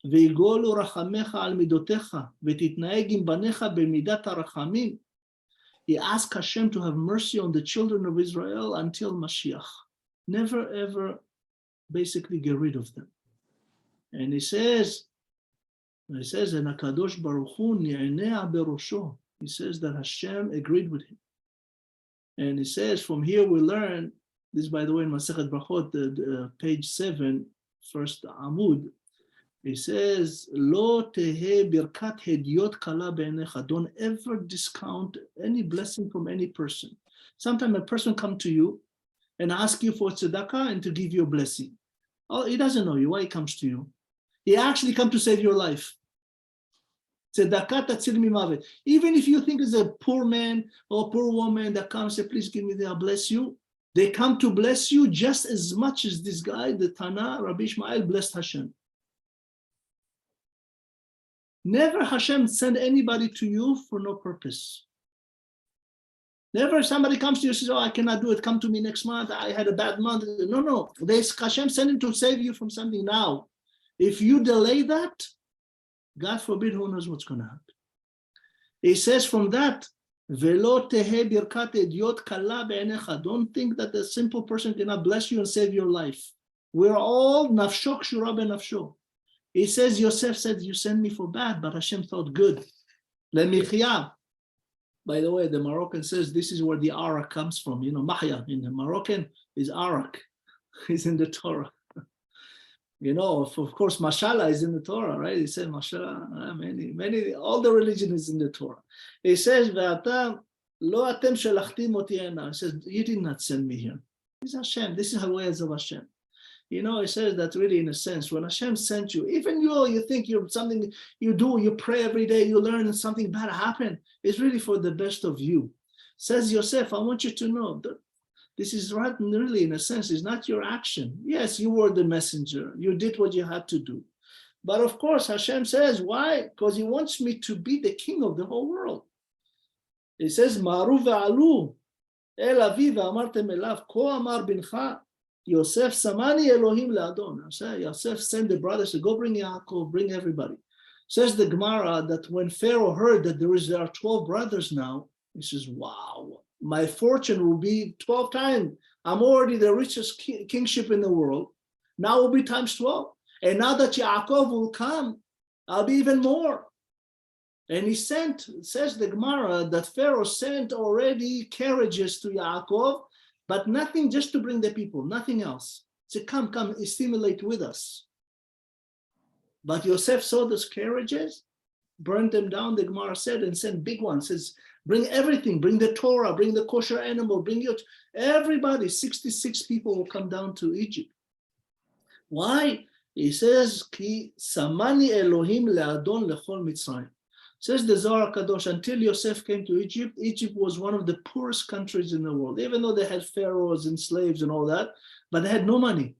ויגולו רחמך על מידותיך, ותתנהג עם בניך במידת הרחמים. He asked Hashem to have mercy on the children of Israel until Mashiach. Never ever basically get rid of them. And he says, and HaKadosh Baruch Hu ni'enea berosho. He says that Hashem agreed with him. And he says, from here we learn, this by the way in Masechet Brachot, page 7, first Amud, he says, Lo tehe birkat hediot kala be'enecha. Don't ever discount any blessing from any person. Sometimes a person comes to you and asks you for tzedakah and to give you a blessing. Oh, he doesn't know you. Why he comes to you? He actually comes to save your life. Tzedakah tatzil mimavet. Even if you think it's a poor man or poor woman that comes and say, please give me that, I'll bless you. They come to bless you just as much as this guy, the Tana, Rabbi Ishmael, blessed Hashem. Never Hashem send anybody to you for no purpose. Never somebody comes to you and says, oh, I cannot do it. Come to me next month. I had a bad month. No. Hashem sent him to save you from something now. If you delay that, God forbid, who knows what's going to happen. He says from that, Velo tehe birkat hediot kala be'enecha. Don't think that a simple person cannot bless you and save your life. We're all nafsho kshura benafsho. He says, Yosef said, you sent me for bad, but Hashem thought good. Lemichya. By the way, the Moroccan says this is where the arak comes from. Mahya in the Moroccan is arak. It's in the Torah. Of course, mashallah is in the Torah, right? He said, mashallah, many, all the religion is in the Torah. He says, Ve'ata lo atem shelachtim oti hena. He says, you did not send me here. This is Hashem. This is the ways of Hashem. it says that really in a sense, when Hashem sent you, even you think you're something you do, you pray every day, you learn and something bad happen, it's really for the best of you. Says Yosef, I want you to know that this is right, really in a sense, it's not your action. Yes, you were the messenger, you did what you had to do. But of course, Hashem says, why? Because he wants me to be the king of the whole world. He says, Ma'aru ve'alu el avi ve'amartem elav ko amar bincha Yosef samani Elohim le'adon. Yosef sent the brothers to go bring Yaakov, bring everybody. Says the Gemara that when Pharaoh heard that there are 12 brothers now, he says, wow, my fortune will be 12 times. I'm already the richest kingship in the world. Now it will be times 12. And now that Yaakov will come, I'll be even more. And he sent, says the Gemara, that Pharaoh sent already carriages to Yaakov, but nothing, just to bring the people, nothing else. He said, come, assimilate with us. But Yosef saw those carriages, burned them down, the Gemara said, and sent big ones. Says, bring everything, bring the Torah, bring the kosher animal, bring everybody, 66 people will come down to Egypt. Why? He says, Ki samani Elohim le'adon lechol Mitzrayim. Says the Zohar Kadosh, until Yosef came to Egypt, Egypt was one of the poorest countries in the world, even though they had pharaohs and slaves and all that, but they had no money.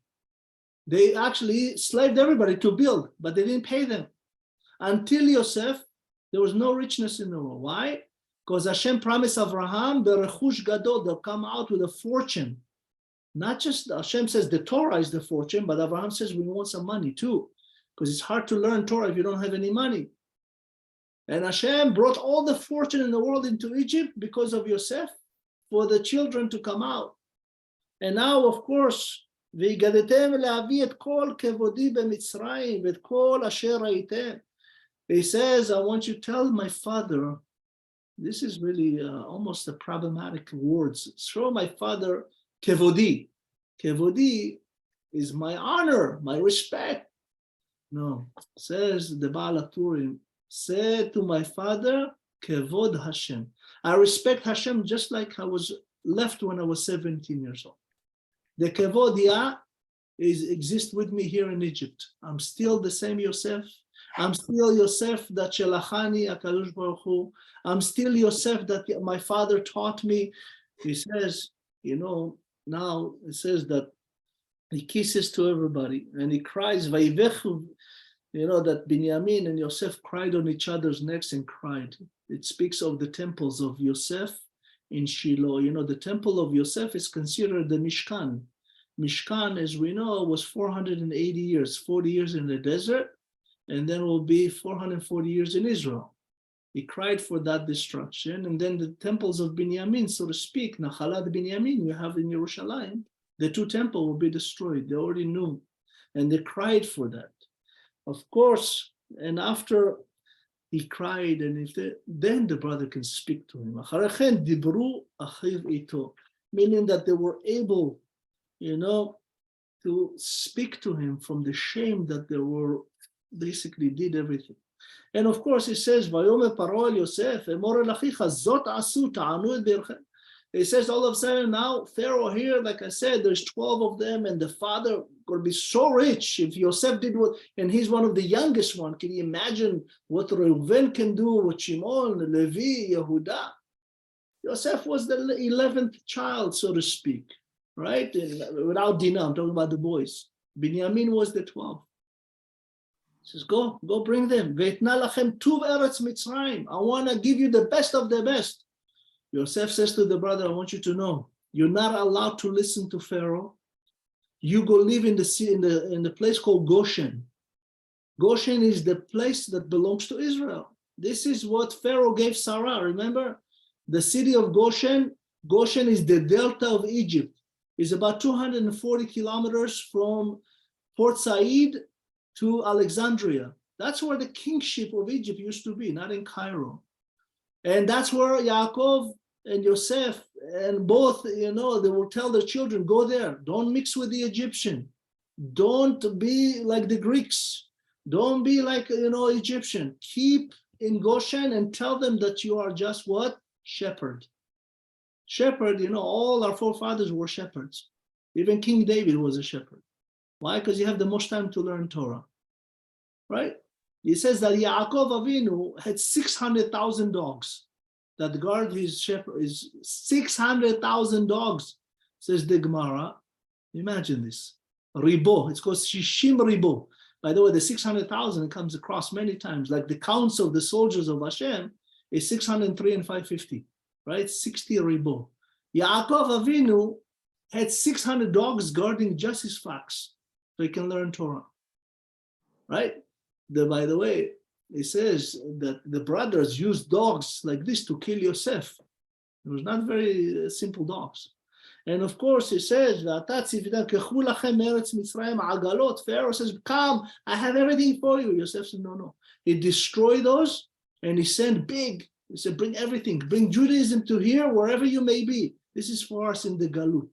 They actually slaved everybody to build, but they didn't pay them. Until Yosef, there was no richness in the world. Why? Because Hashem promised Abraham, the rechush gadol, they'll come out with a fortune. Not just, Hashem says the Torah is the fortune, but Abraham says we want some money too, because it's hard to learn Torah if you don't have any money. And Hashem brought all the fortune in the world into Egypt because of Yosef, for the children to come out. And now, of course, והגדתם להביא את כל כבודי במצרים ואת כל אשר ראיתם. He says, I want you to tell my father, this is really almost a problematic words. Show my father kevodi. Kevodi is my honor, my respect. No, says the Baal HaTurim, say to my father, kevod Hashem. I respect Hashem just like I was left when I was 17 years old. The kevodia exists with me here in Egypt. I'm still the same Yosef. I'm still Yosef that Shelachani HaKadosh Baruch Hu. I'm still Yosef that my father taught me. He says, now it says that he kisses to everybody and he cries, Vayivechu, that Binyamin and Yosef cried on each other's necks and cried. It speaks of the temples of Yosef in Shiloh. The temple of Yosef is considered the Mishkan. Mishkan, as we know, was 480 years, 40 years in the desert, and then will be 440 years in Israel. He cried for that destruction, and then the temples of Binyamin, so to speak, Nachalat Binyamin, we have in Yerushalayim, the two temples will be destroyed. They already knew, and they cried for that. Of course, and after he cried, and then the brother can speak to him. Meaning that they were able, to speak to him from the shame that they were basically did everything. And of course, it says, "Vayomer Paro el Yosef, emor el achicha zot asu ta'anu et berchem." It says all of a sudden now Pharaoh here, like I said, there's 12 of them, and the father will be so rich. If Yosef did what, and he's one of the youngest one, can you imagine what Reuven can do, what Shimon, Levi, Yehuda? Yosef was the 11th child, so to speak, right? Without Dinah, I'm talking about the boys. Binyamin was the 12th. He says, go bring them. Ve'etna lachem tuv eretz Mitzrayim. I want to give you the best of the best. Yosef says to the brother, I want you to know, you're not allowed to listen to Pharaoh. You go live in the place called Goshen. Goshen is the place that belongs to Israel. This is what Pharaoh gave Sarah, remember? The city of Goshen is the delta of Egypt. It's about 240 kilometers from Port Said to Alexandria. That's where the kingship of Egypt used to be, not in Cairo. And that's where Yaakov and Yosef and both, they will tell their children, go there. Don't mix with the Egyptian. Don't be like the Greeks. Don't be like, Egyptian. Keep in Goshen and tell them that you are just what? Shepherd. Shepherd, all our forefathers were shepherds. Even King David was a shepherd. Why? Because you have the most time to learn Torah, right? He says that Yaakov Avinu had 600,000 dogs that guard his shepherd. Is 600,000 dogs, says the Gemara. Imagine this. Ribo, it's called Shishim Ribo. By the way, the 600,000 comes across many times, like the counts of the soldiers of Hashem is 603 and 550, right? 60 Ribo. Yaakov Avinu had 600 dogs guarding just his flocks, so he can learn Torah, right? By the way, it says that the brothers used dogs like this to kill Yosef. It was not very simple dogs. And of course, it says, Pharaoh says, come, I have everything for you. Yosef said, no. He destroyed those and he sent big. He said, bring everything. Bring Judaism to here, wherever you may be. This is for us in the Galut.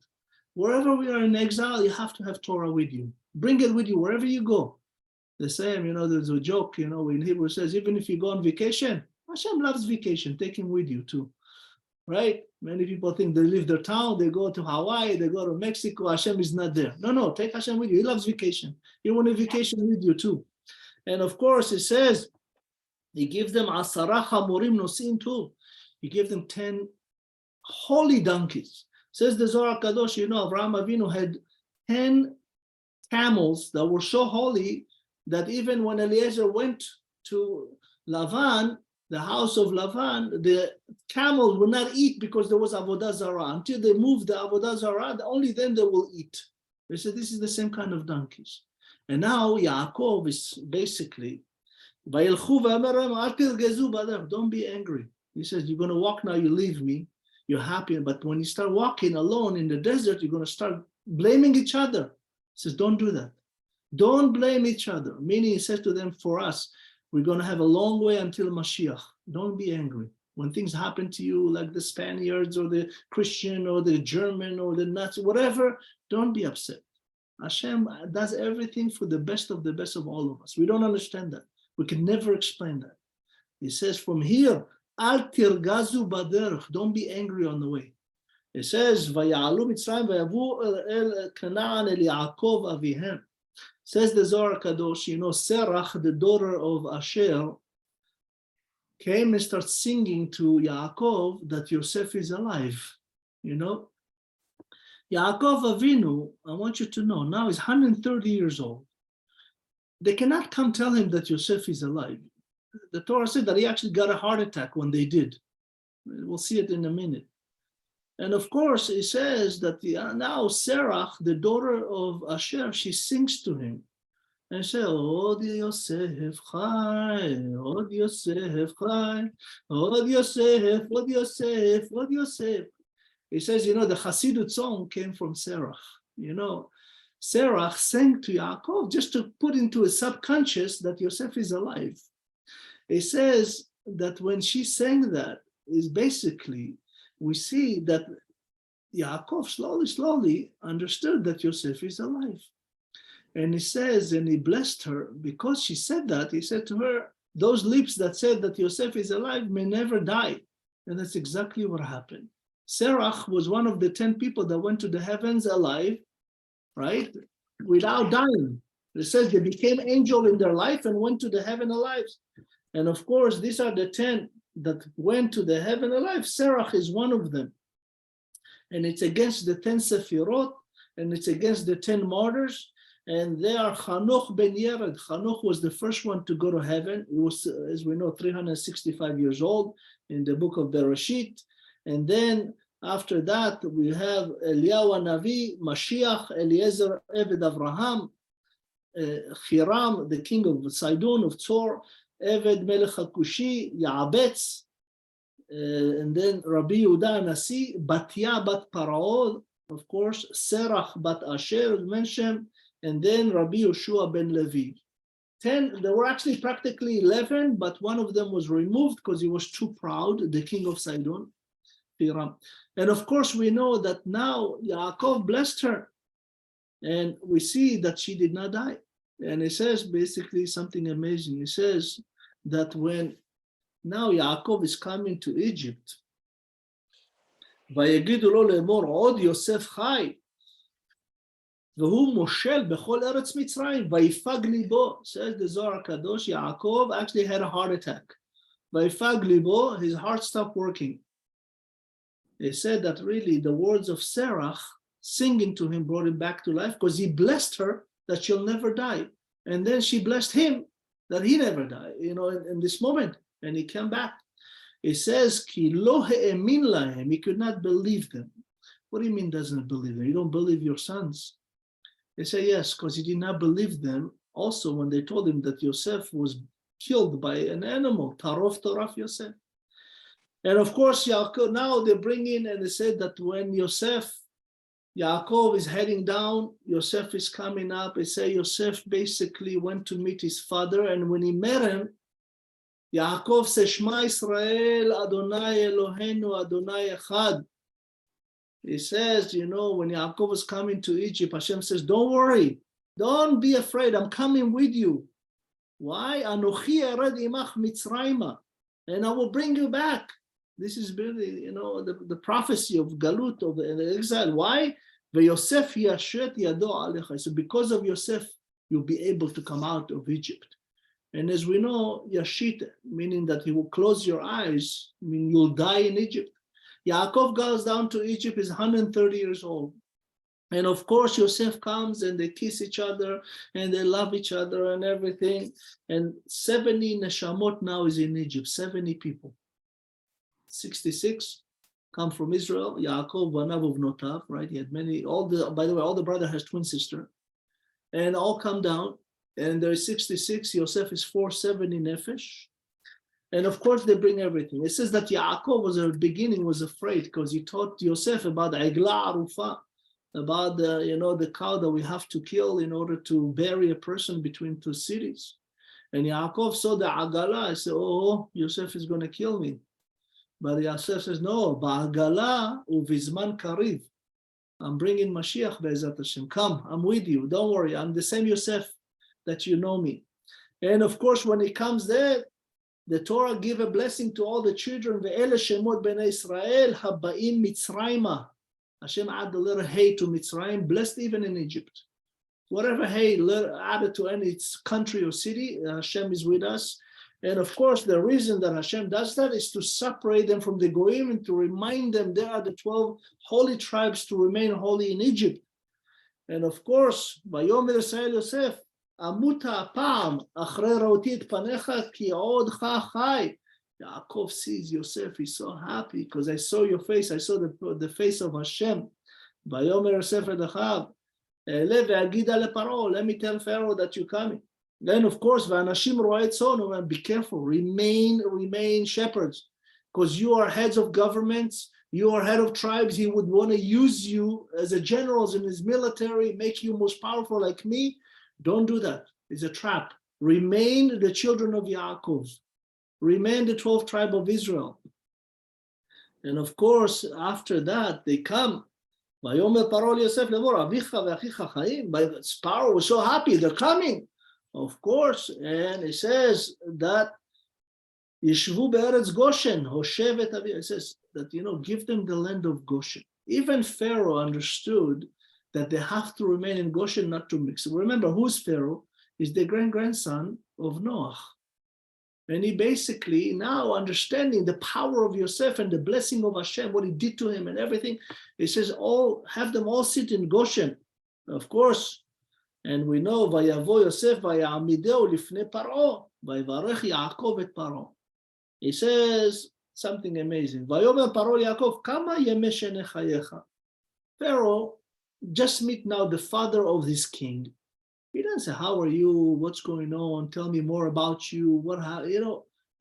Wherever we are in exile, you have to have Torah with you. Bring it with you wherever you go. The same, there's a joke, in Hebrew it says, even if you go on vacation, Hashem loves vacation. Take him with you too. Right? Many people think they leave their town, they go to Hawaii, they go to Mexico, Hashem is not there. No, take Hashem with you. He loves vacation. He wants a vacation with you too. And of course, it says, he gives them asara chamorim nosim too. He gave them 10 holy donkeys. Says the Zohar Kadosh, Avraham Avinu had 10 camels that were so holy that even when Eliezer went to Lavan, the house of Lavan, the camels would not eat because there was Avodah Zarah. Until they moved the Avodah Zarah, only then they will eat. They said this is the same kind of donkeys. And now Yaakov is basically, don't be angry. He says, you're going to walk now, you leave me, you're happy. But when you start walking alone in the desert, you're going to start blaming each other. He says, don't do that. Don't blame each other. Meaning, he says to them, for us, we're going to have a long way until Mashiach. Don't be angry. When things happen to you, like the Spaniards or the Christian or the German or the Nazi, whatever, don't be upset. Hashem does everything for the best of all of us. We don't understand that. We can never explain that. He says from here, Al tirgazu baderech. Don't be angry on the way. It says, Vayalu Mitzrayim vayavu el Canaan el Yaakov avihem. Says the Zohar Kadosh, Serach, the daughter of Asher, came and started singing to Yaakov that Yosef is alive. Yaakov Avinu, I want you to know, now he's 130 years old. They cannot come tell him that Yosef is alive. The Torah said that he actually got a heart attack when they did. We'll see it in a minute. And of course, it says that now Serach, the daughter of Asher, she sings to him. And she says, Od Yosef Chai, Od Yosef Chai, Od Yosef, Od Yosef, Od Yosef. It says, the Hasidut song came from Serach. Serach sang to Yaakov just to put into his subconscious that Yosef is alive. It says that when she sang that, is basically, we see that Yaakov slowly understood that Yosef is alive. And he says, and he blessed her because she said that. He said to her, those lips that said that Yosef is alive may never die. And that's exactly what happened. Serach was one of the 10 people that went to the heavens alive, right? Without dying. It says they became angel in their life and went to the heaven alive. And of course, these are the 10 that went to the heaven alive. Serach is one of them. And it's against the 10 Sefirot, and it's against the 10 martyrs. And they are Chanoch ben Yered. Chanoch was the first one to go to heaven. He was, as we know, 365 years old in the book of Bereshit. And then after that, we have Eliyahu Navi, Mashiach, Eliezer, Eved Avraham, Hiram, the king of Sidon, of Tzor, Eved Melech HaKushi, Yaabetz, and then Rabbi Yehuda Nasi, Batya bat Para'od, of course, Serach bat Asher, mentioned, and then Rabbi Yoshua ben Levi. 10, there were actually practically 11, but one of them was removed because he was too proud, the king of Sidon, Hiram. And of course, we know that now Yaakov blessed her, and we see that she did not die. And it says basically something amazing. It says that when now Yaakov is coming to Egypt, ויגידו לו לאמור עוד יוסף חי, והוא מושל בכל ארץ מצרים, ויפג ליבו, says the Zohar Kadosh, Yaakov actually had a heart attack. ויפג ליבו, his heart stopped working. They said that really the words of Sarah singing to him brought him back to life because he blessed her that she'll never die. And then she blessed him that he never died, in this moment. And he came back. It says, Ki lo he'emin lahem, he could not believe them. What do you mean doesn't believe them? You don't believe your sons? They say yes, because he did not believe them. Also, when they told him that Yosef was killed by an animal, Tarof Toraf Yosef. And of course, Yaakov, now they bring in and they said that when Yaakov is heading down, Yosef is coming up. They say Yosef basically went to meet his father, and when he met him, Yaakov says, Shema Israel, Adonai Eloheinu, Adonai Echad. He says, when Yaakov was coming to Egypt, Hashem says, don't worry, don't be afraid, I'm coming with you. Why? Anochi ered imach Mitzrayma, and I will bring you back. This is really, the prophecy of Galut, of the exile. Why? Yosef yashet yado alecha. So because of Yosef, you'll be able to come out of Egypt. And as we know, yashit, meaning that he will close your eyes, meaning you'll die in Egypt. Yaakov goes down to Egypt, is 130 years old. And of course, Yosef comes and they kiss each other and they love each other and everything. And 70 neshamot now is in Egypt, 70 people. 66 come from Israel. Yaakov, Banav of Notav, right? He had many, by the way, all the brother has twin sister. And all come down. And there is 66, Yosef is 470 nefesh. And of course, they bring everything. It says that Yaakov was at the beginning was afraid because he taught Yosef about the Eglah Arufa, about the cow that we have to kill in order to bury a person between two cities. And Yaakov saw the Agala. I said, oh, Yosef is going to kill me. But Yosef says, no, Ba'agala uvizman kariv. I'm bringing Mashiach, Be'ezat Hashem. Come, I'm with you. Don't worry. I'm the same Yosef that you know me. And of course, when he comes there, the Torah give a blessing to all the children. Ve'ele shemot bnei Israel haba'im Mitzrayma. Hashem add the letter Hey to Mitzrayim, blessed even in Egypt. Whatever Hey added to any country or city, Hashem is with us. And of course, the reason that Hashem does that is to separate them from the Goyim and to remind them there are the 12 holy tribes to remain holy in Egypt. And of course, Vayomer Israel Yosef, Amuta apam achre rauti et panecha ki odcha chai. Yaakov sees Yosef, he's so happy because I saw your face, I saw the face of Hashem. Vayomer Yosef et achav, ele ve'agida leparo, let me tell Pharaoh that you're coming. Then, of course, v'anashim ro'ei tzon, be careful, remain shepherds, because you are heads of governments, you are head of tribes. He would want to use you as a generals in his military, make you most powerful like me. Don't do that. It's a trap. Remain the children of Yaakov. Remain the 12th tribe of Israel. And of course, after that, they come. Vayomer Paro Yosef lemor avicha ve'achicha chaim. Paro was so happy, they're coming. Of course, and it says that Yishvu be'eretz Goshen, Hoshevet Avi. It says that, give them the land of Goshen. Even Pharaoh understood that they have to remain in Goshen, not to mix. Remember, who's Pharaoh? Is the grandson of Noah. And he basically, now understanding the power of Yosef and the blessing of Hashem, what he did to him and everything, he says, have them all sit in Goshen. Of course, and we know, Vayavo Yosef vayamideu lifnei Paro, vayvarech Yaakov et Paro. He says something amazing. Vayomer Paro Yaakov, kama yemei shenei chayecha. Pharaoh, just meet now the father of this king. He doesn't say, how are you? What's going on? Tell me more about you.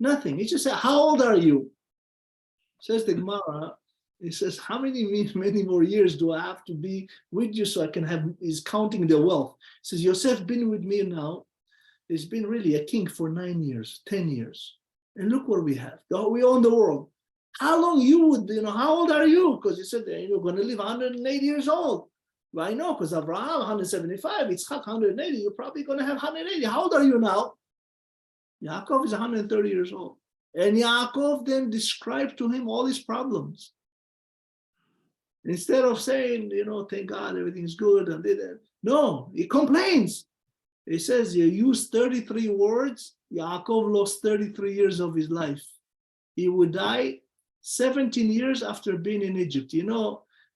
Nothing. He just said, how old are you? Says the Gemara. He says, how many more years do I have to be with you so I can have, he's counting the wealth. He says, Yosef been with me now. He's been really a king for 9 years, 10 years. And look what we have. We own the world. How long you would, how old are you? Because he said, you're going to live 180 years old. Well, I know, because Abraham, 175, Yitzchak, 180, you're probably going to have 180. How old are you now? Yaakov is 130 years old. And Yaakov then described to him all his problems. Instead of saying, thank God, everything's good, and did it. No, he complains. He says, you use 33 words. Yaakov lost 33 years of his life. He would die 17 years after being in Egypt.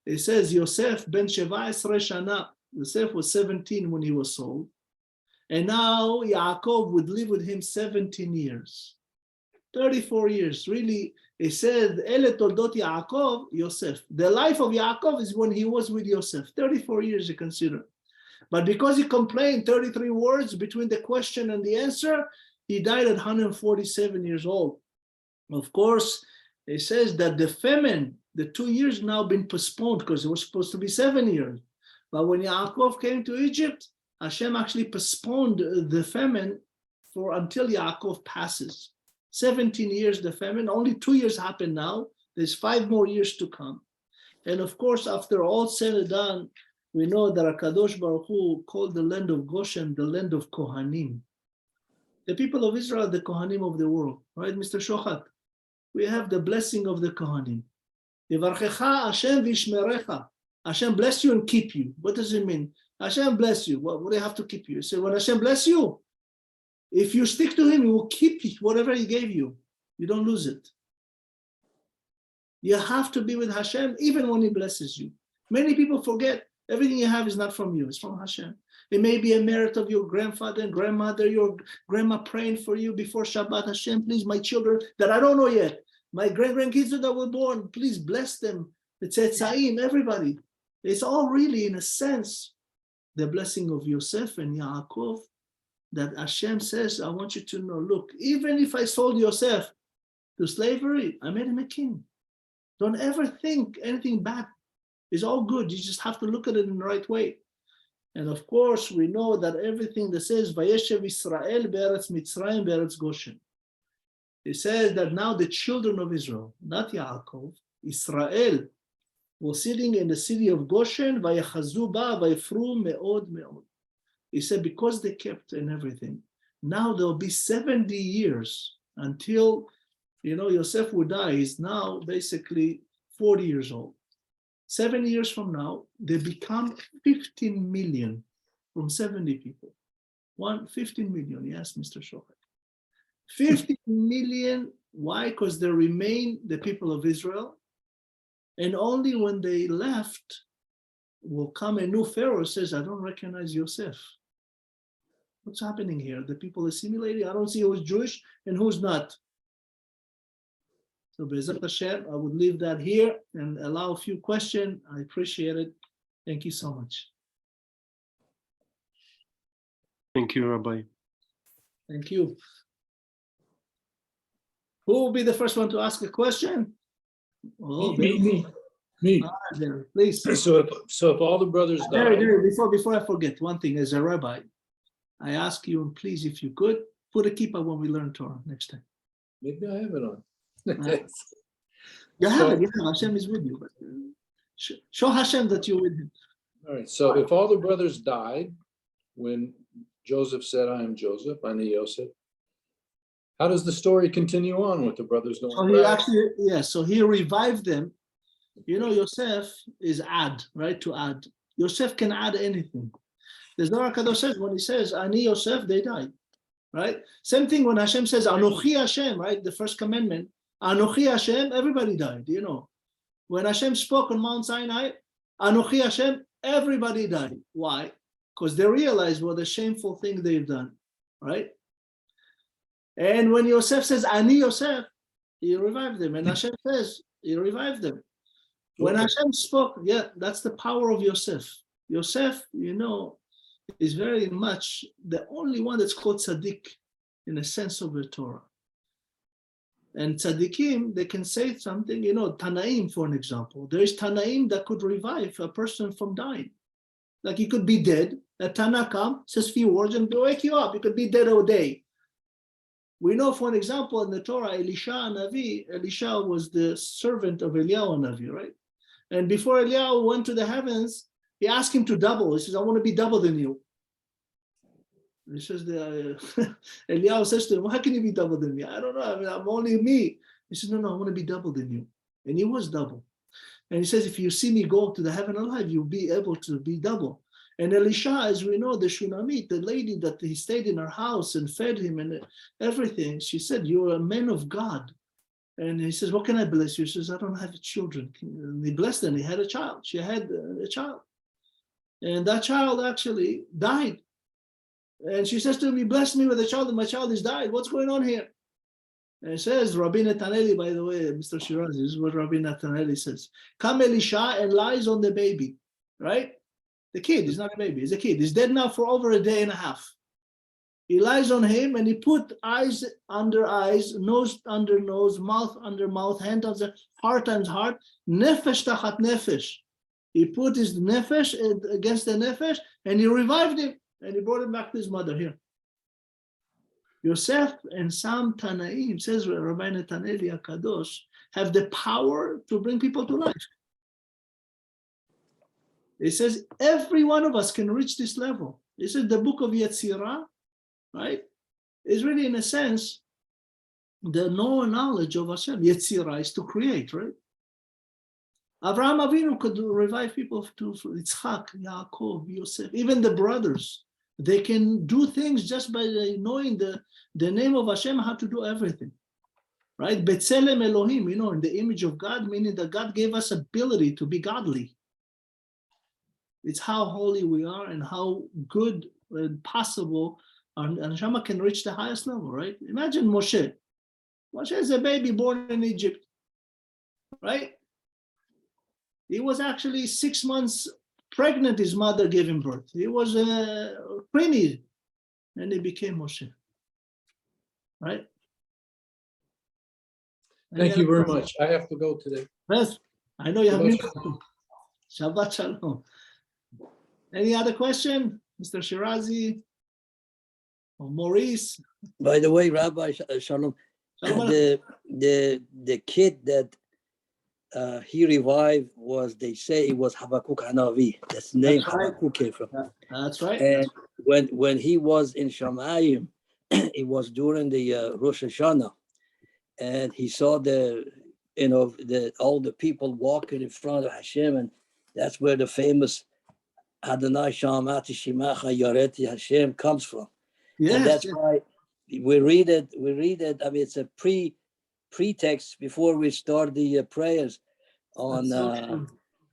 It says Yosef ben 17 shana. Yosef was 17 when he was sold. And now Yaakov would live with him 17 years. 34 years. Really, it said, Ele toldot Yaakov, Yosef. The life of Yaakov is when he was with Yosef. 34 years, you consider. But because he complained 33 words between the question and the answer, he died at 147 years old. Of course, it says that the famine, the 2 years now been postponed because it was supposed to be 7 years. But when Yaakov came to Egypt, Hashem actually postponed the famine until Yaakov passes. 17 years the famine, only 2 years happened now. There's 5 more years to come. And of course, after all said and done, we know that HaKadosh Baruch Hu called the land of Goshen the land of Kohanim. The people of Israel are the Kohanim of the world, right, Mr. Shochat? We have the blessing of the Kohanim. Yivarchecha Hashem v'yishmerecha. Hashem bless you and keep you. What does it mean? Hashem bless you. What do they have to keep you? So when Hashem bless you, if you stick to him, he will keep whatever he gave you. You don't lose it. You have to be with Hashem even when he blesses you. Many people forget everything you have is not from you, it's from Hashem. It may be a merit of your grandfather and grandmother, your grandma praying for you before Shabbat. Hashem, please, my children that I don't know yet, my grandkids that were born, please bless them. It's Tzaim, everybody. It's all really, in a sense, the blessing of Yosef and Yaakov, that Hashem says, I want you to know, look, even if I sold Yosef to slavery, I made him a king. Don't ever think anything bad. It's all good. You just have to look at it in the right way. And of course, we know that everything that says, Vayeshev Israel be'eretz Mitzrayim be'eretz Goshen. It says that now the children of Israel, not Yaakov, Israel, were sitting in the city of Goshen, Vayechazu ba vayefru me'od me'od. He said, because they kept and everything, now there'll be 70 years until, Yosef would die. He's now basically 40 years old. 7 years from now, they become 15 million from 70 people. 15 million, yes, Mr. Shochet. 15 million, why? Because they remain the people of Israel. And only when they left will come a new Pharaoh who says, I don't recognize Yosef. What's happening here? The people assimilating? I don't see who's Jewish and who's not. So Be'ezrat Hashem, I would leave that here and allow a few questions. I appreciate it. Thank you so much. Thank you, Rabbi. Thank you. Who will be the first one to ask a question? Oh, Me. There, please. So if all the brothers die, Before I forget, one thing, as a rabbi, I ask you, and please, if you could, put a kippah when we learn Torah next time. maybe I have it on. You have it, Hashem is with you, but show Hashem that you're with him. All right, so if all the brothers died when Joseph said, I am Joseph, Ani Yosef, how does the story continue on with the brothers going So he actually, so he revived them. Yosef is add, right? To add. Yosef can add anything. The Zohar Kadosh says, when he says, Ani Yosef, they died, right? Same thing when Hashem says, Anochi Hashem, right? The first commandment, Anochi Hashem, everybody died, When Hashem spoke on Mount Sinai, Anochi Hashem, everybody died. Why? Because they realized what a shameful thing they've done, right? And when Yosef says, Ani Yosef, he revived them. And Hashem says, he revived them. When Hashem spoke, that's the power of Yosef. Yosef, is very much the only one that's called tzaddik in the sense of the Torah. And tzaddikim, they can say something, Tanaim, for an example. There is Tanaim that could revive a person from dying. Like he could be dead, a Tana comes, says few words, and wake you up. You could be dead all day. We know, for an example, in the Torah, Elisha was the servant of Eliyahu Navi, right? And before Eliyahu went to the heavens, he asked him to double. He says, I want to be double than you. He says, Eliyahu says to him, how can you be double than me? I don't know. I'm only me. He says, no, I want to be double than you. And he was double. And he says, if you see me go to the heaven alive, you'll be able to be double. And Elisha, as we know, the Shunammite, the lady that he stayed in her house and fed him and everything, she said, you're a man of God. And he says, what can I bless you? She says, I don't have children. And he blessed her and he had a child. She had a child. And that child actually died. And she says to him, you blessed me with a child and my child has died. What's going on here? And it says, Rabbi Netaneli, by the way, Mr. Shirazi, this is what Rabbi Netaneli says. Come Elisha and lies on the baby, right? The kid is not a baby, he's a kid. He's dead now for over a day and a half. He lies on him and he put eyes under eyes, nose under nose, mouth under mouth, hand under heart times heart, nefesh tachat nefesh. He put his nefesh against the nefesh and he revived him and he brought him back to his mother here. Yosef and some Tanaim, says Rabbi Netaneli HaKadosh, have the power to bring people to life. It says every one of us can reach this level. It says the book of Yetzirah, right, is really in a sense the knowledge of Hashem. Yetzirah is to create, right? Avraham Avinu could revive people to Yitzchak, Yaakov, Yosef, even the brothers. They can do things just by knowing the name of Hashem, how to do everything, right? Betzelem Elohim, in the image of God, meaning that God gave us ability to be godly. It's how holy we are and how good and possible our neshama can reach the highest level, right? Imagine Moshe. Moshe is a baby born in Egypt, right? He was actually 6 months pregnant. His mother gave him birth. He was preemie, and he became Moshe, right? Thank you very much. I have to go today. Yes, I know you have Shabbat Shabbat Shalom. Any other question, Mr. Shirazi or Maurice? By the way, Rabbi Shalom, the kid that he revived was, they say it was Habakkuk Hanavi. That's the name Habakkuk came from. That's right. And when he was in Shamayim, it was during the Rosh Hashanah, and he saw all the people walking in front of Hashem, and that's where the famous Adonai Shamati Shimacha Yareti Hashem comes from. Yes, and that's why we read it. I mean, it's a pretext before we start the prayers on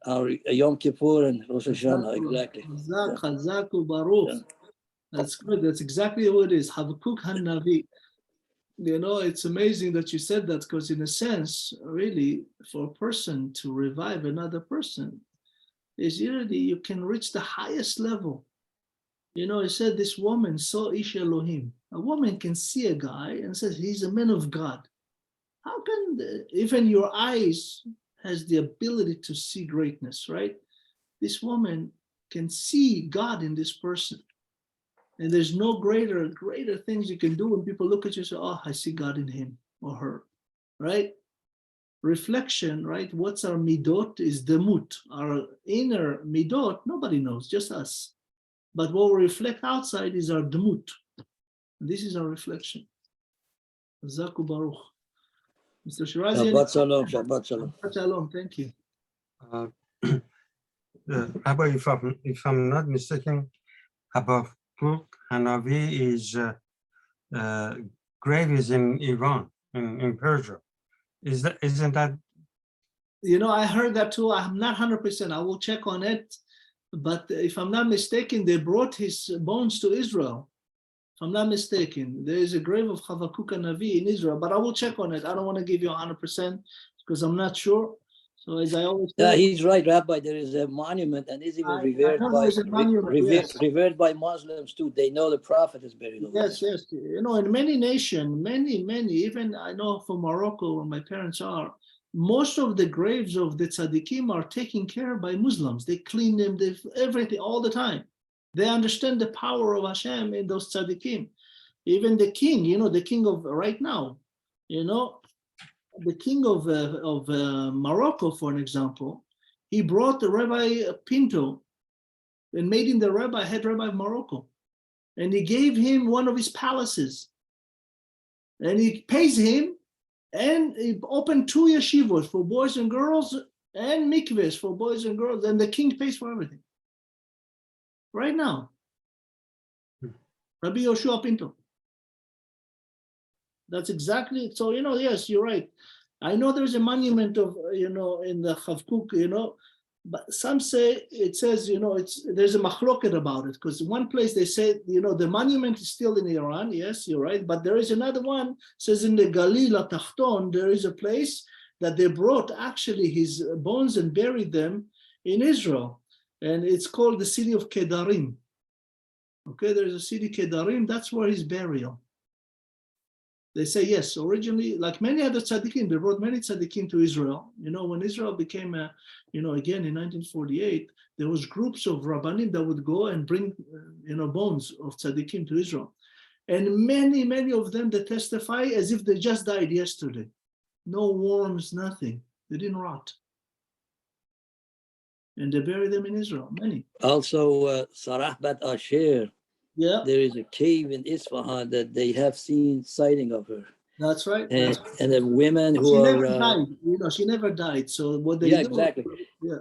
our Yom Kippur and Rosh Hashanah. Exactly. Chazak Baruch. That's good. That's exactly what it is. Habakkuk HaNavi. It's amazing that you said that, because in a sense, really, for a person to revive another person, is really you can reach the highest level. It said this woman saw Ish Elohim. A woman can see a guy and says he's a man of God. How can even your eyes has the ability to see greatness, right? This woman can see God in this person. And there's no greater things you can do when people look at you and say, oh, I see God in him or her, right? Reflection, right? What's our midot is demut. Our inner midot, nobody knows, just us. But what we reflect outside is our demut. This is our reflection. Zaku Baruch. Mr. Shirazi. Shabbat Shalom. Shabbat Shalom. Shabbat Shalom. Thank you. Rabbi, if I'm not mistaken, Habakkuk Hanavi is grave is in Iran, in Persia. Isn't that? I heard that too. I'm not 100%. I will check on it. But if I'm not mistaken, they brought his bones to Israel. If I'm not mistaken, there is a grave of Habakkuk HaNavi in Israel, but I will check on it. I don't want to give you 100% because I'm not sure. So as I always say, he's right, Rabbi. There is a monument, and is even revered by Muslims too. They know the Prophet is buried over Yes. In many nations, many, even I know from Morocco where my parents are, most of the graves of the tzaddikim are taken care of by Muslims. They clean them, everything all the time. They understand the power of Hashem in those tzaddikim. Even the king, the king of right now, the king of Morocco, for an example, he brought the Rabbi Pinto and made him the head rabbi of Morocco. And he gave him one of his palaces. And he pays him, and he opened 2 yeshivos for boys and girls and mikvahs for boys and girls, and the king pays for everything. Right now. Rabbi Yoshua Pinto. That's exactly, so, yes, you're right. I know there's a monument of, in the Chavkuk, but some say, it says, there's a machloket about it, because one place they say, the monument is still in Iran, yes, you're right, but there is another one, says in the Galil Tachton, there is a place that they brought actually his bones and buried them in Israel, and it's called the city of Kedarim. Okay, there's a city Kedarim, that's where his burial. They say yes, originally, like many other tzaddikim, they brought many tzaddikim to Israel. When Israel became, again in 1948, there was groups of rabbanim that would go and bring, bones of tzaddikim to Israel. And many, many of them, they testify as if they just died yesterday. No worms, nothing. They didn't rot. And they bury them in Israel, many. Also, Sarah Bat Asher. Yeah, there is a cave in Isfahan that they have seen sighting of her. that's right. And, and the women who She are never died. She never died. So what they yeah, do, exactly. Yeah.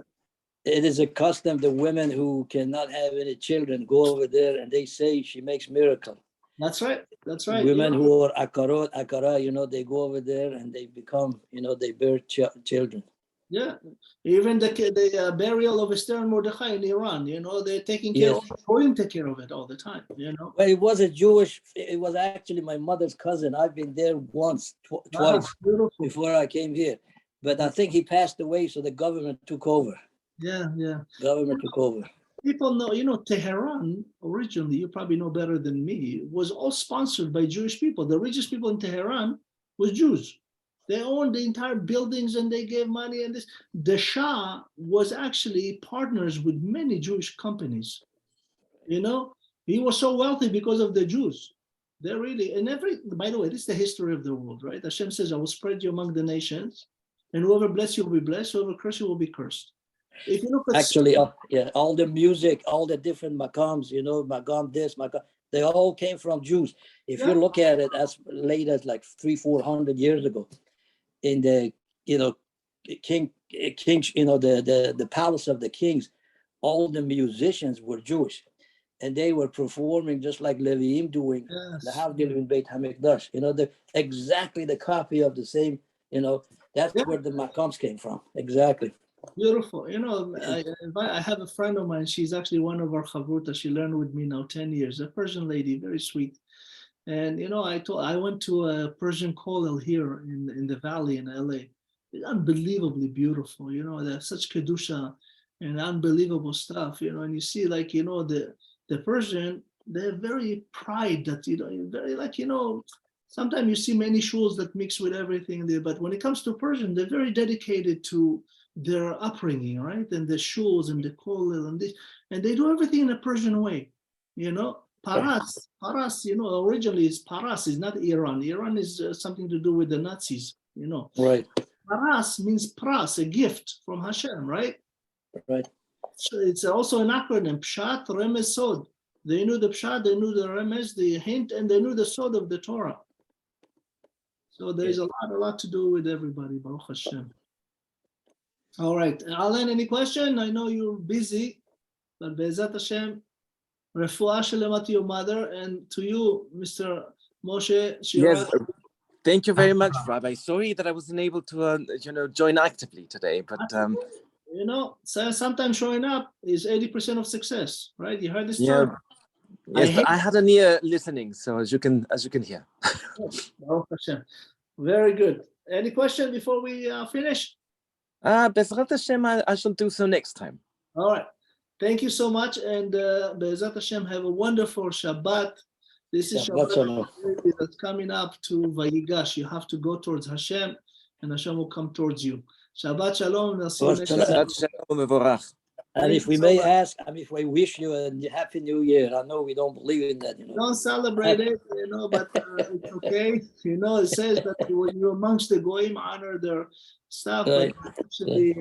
It is a custom, the women who cannot have any children go over there and they say she makes miracle. That's right. That's right. Women who are akara, they go over there and they become, they bear children. Yeah, even the burial of Esther and Mordechai in Iran, they're taking care of it. Goyim take care of it all the time, Well, it was it was actually my mother's cousin. I've been there once, twice before I came here. But I think he passed away, so the government took over. Yeah. Government took over. People know, Tehran, originally, you probably know better than me, was all sponsored by Jewish people. The richest people in Tehran was Jews. They owned the entire buildings and they gave money and this. The Shah was actually partners with many Jewish companies. He was so wealthy because of the Jews. They're really, by the way, this is the history of the world, right? Hashem says, I will spread you among the nations, and whoever bless you will be blessed, whoever curse you will be cursed. If you look at actually, all the music, all the different makams, makam this, makam, they all came from Jews. If you look at it as late as like 300-400 years ago, in the kings, the palace of the kings, all the musicians were Jewish, and they were performing just like Leviim doing the Havdil in Beit Hamikdash. Exactly the copy of the same. That's where the makams came from. Exactly. Beautiful. I have a friend of mine. She's actually one of our chavruta. She learned with me now 10 years. A Persian lady, very sweet. And I went to a Persian kollel here in the valley in LA. It's unbelievably beautiful. There's such kedusha and unbelievable stuff. And you see, the Persian, they're very pride that very sometimes you see many shuls that mix with everything there. But when it comes to Persian, they're very dedicated to their upbringing, right? And the shuls and the kollel and this, and they do everything in a Persian way. Paras, originally is Paras, is not Iran. Iran is something to do with the Nazis, Right. Paras means pras, a gift from Hashem, right? Right. So it's also an acronym, Pshat, Remez, Sod. They knew the Pshat, they knew the Remez, the hint, and they knew the Sod of the Torah. So there's a lot to do with everybody, Baruch Hashem. All right, Alan, any question? I know you're busy, but Be'ezat Hashem, Refuah Shelema to your mother, and to you, Mr. Moshe Shiraz. Yes, thank you very much, Rabbi. Sorry that I wasn't able to, join actively today, but so sometimes showing up is 80% of success, right? You heard this yeah, term. yes, but I had an ear listening, so as you can hear. Very good. Any question before we finish? Bezrat Hashem, I shall do so next time. All right. Thank you so much, and Be'ezat Hashem, have a wonderful Shabbat. This is Shabbat that's coming up to YIGASH. You have to go towards Hashem, and Hashem will come towards you. Shabbat Shalom. And if we may ask, if we wish you a Happy New Year. I know we don't believe in that. Don't celebrate it, but it's okay. It says that you amongst the Goyim honor their stuff, right. But actually,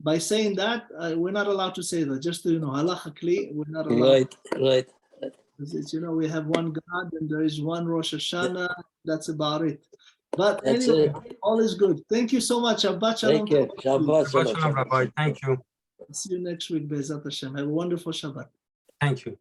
by saying that, we're not allowed to say that. Just to halachically, we're not allowed. Right. It's, we have one God and there is one Rosh Hashanah. That's about it. But That's anyway, it. all is good. Thank you so much. Shabbat shalom. Take care. Shabbat Shabbat shalom. shalom, Rabbi. Thank you. See you next week, Be'ezat Hashem. Have a wonderful Shabbat. Thank you.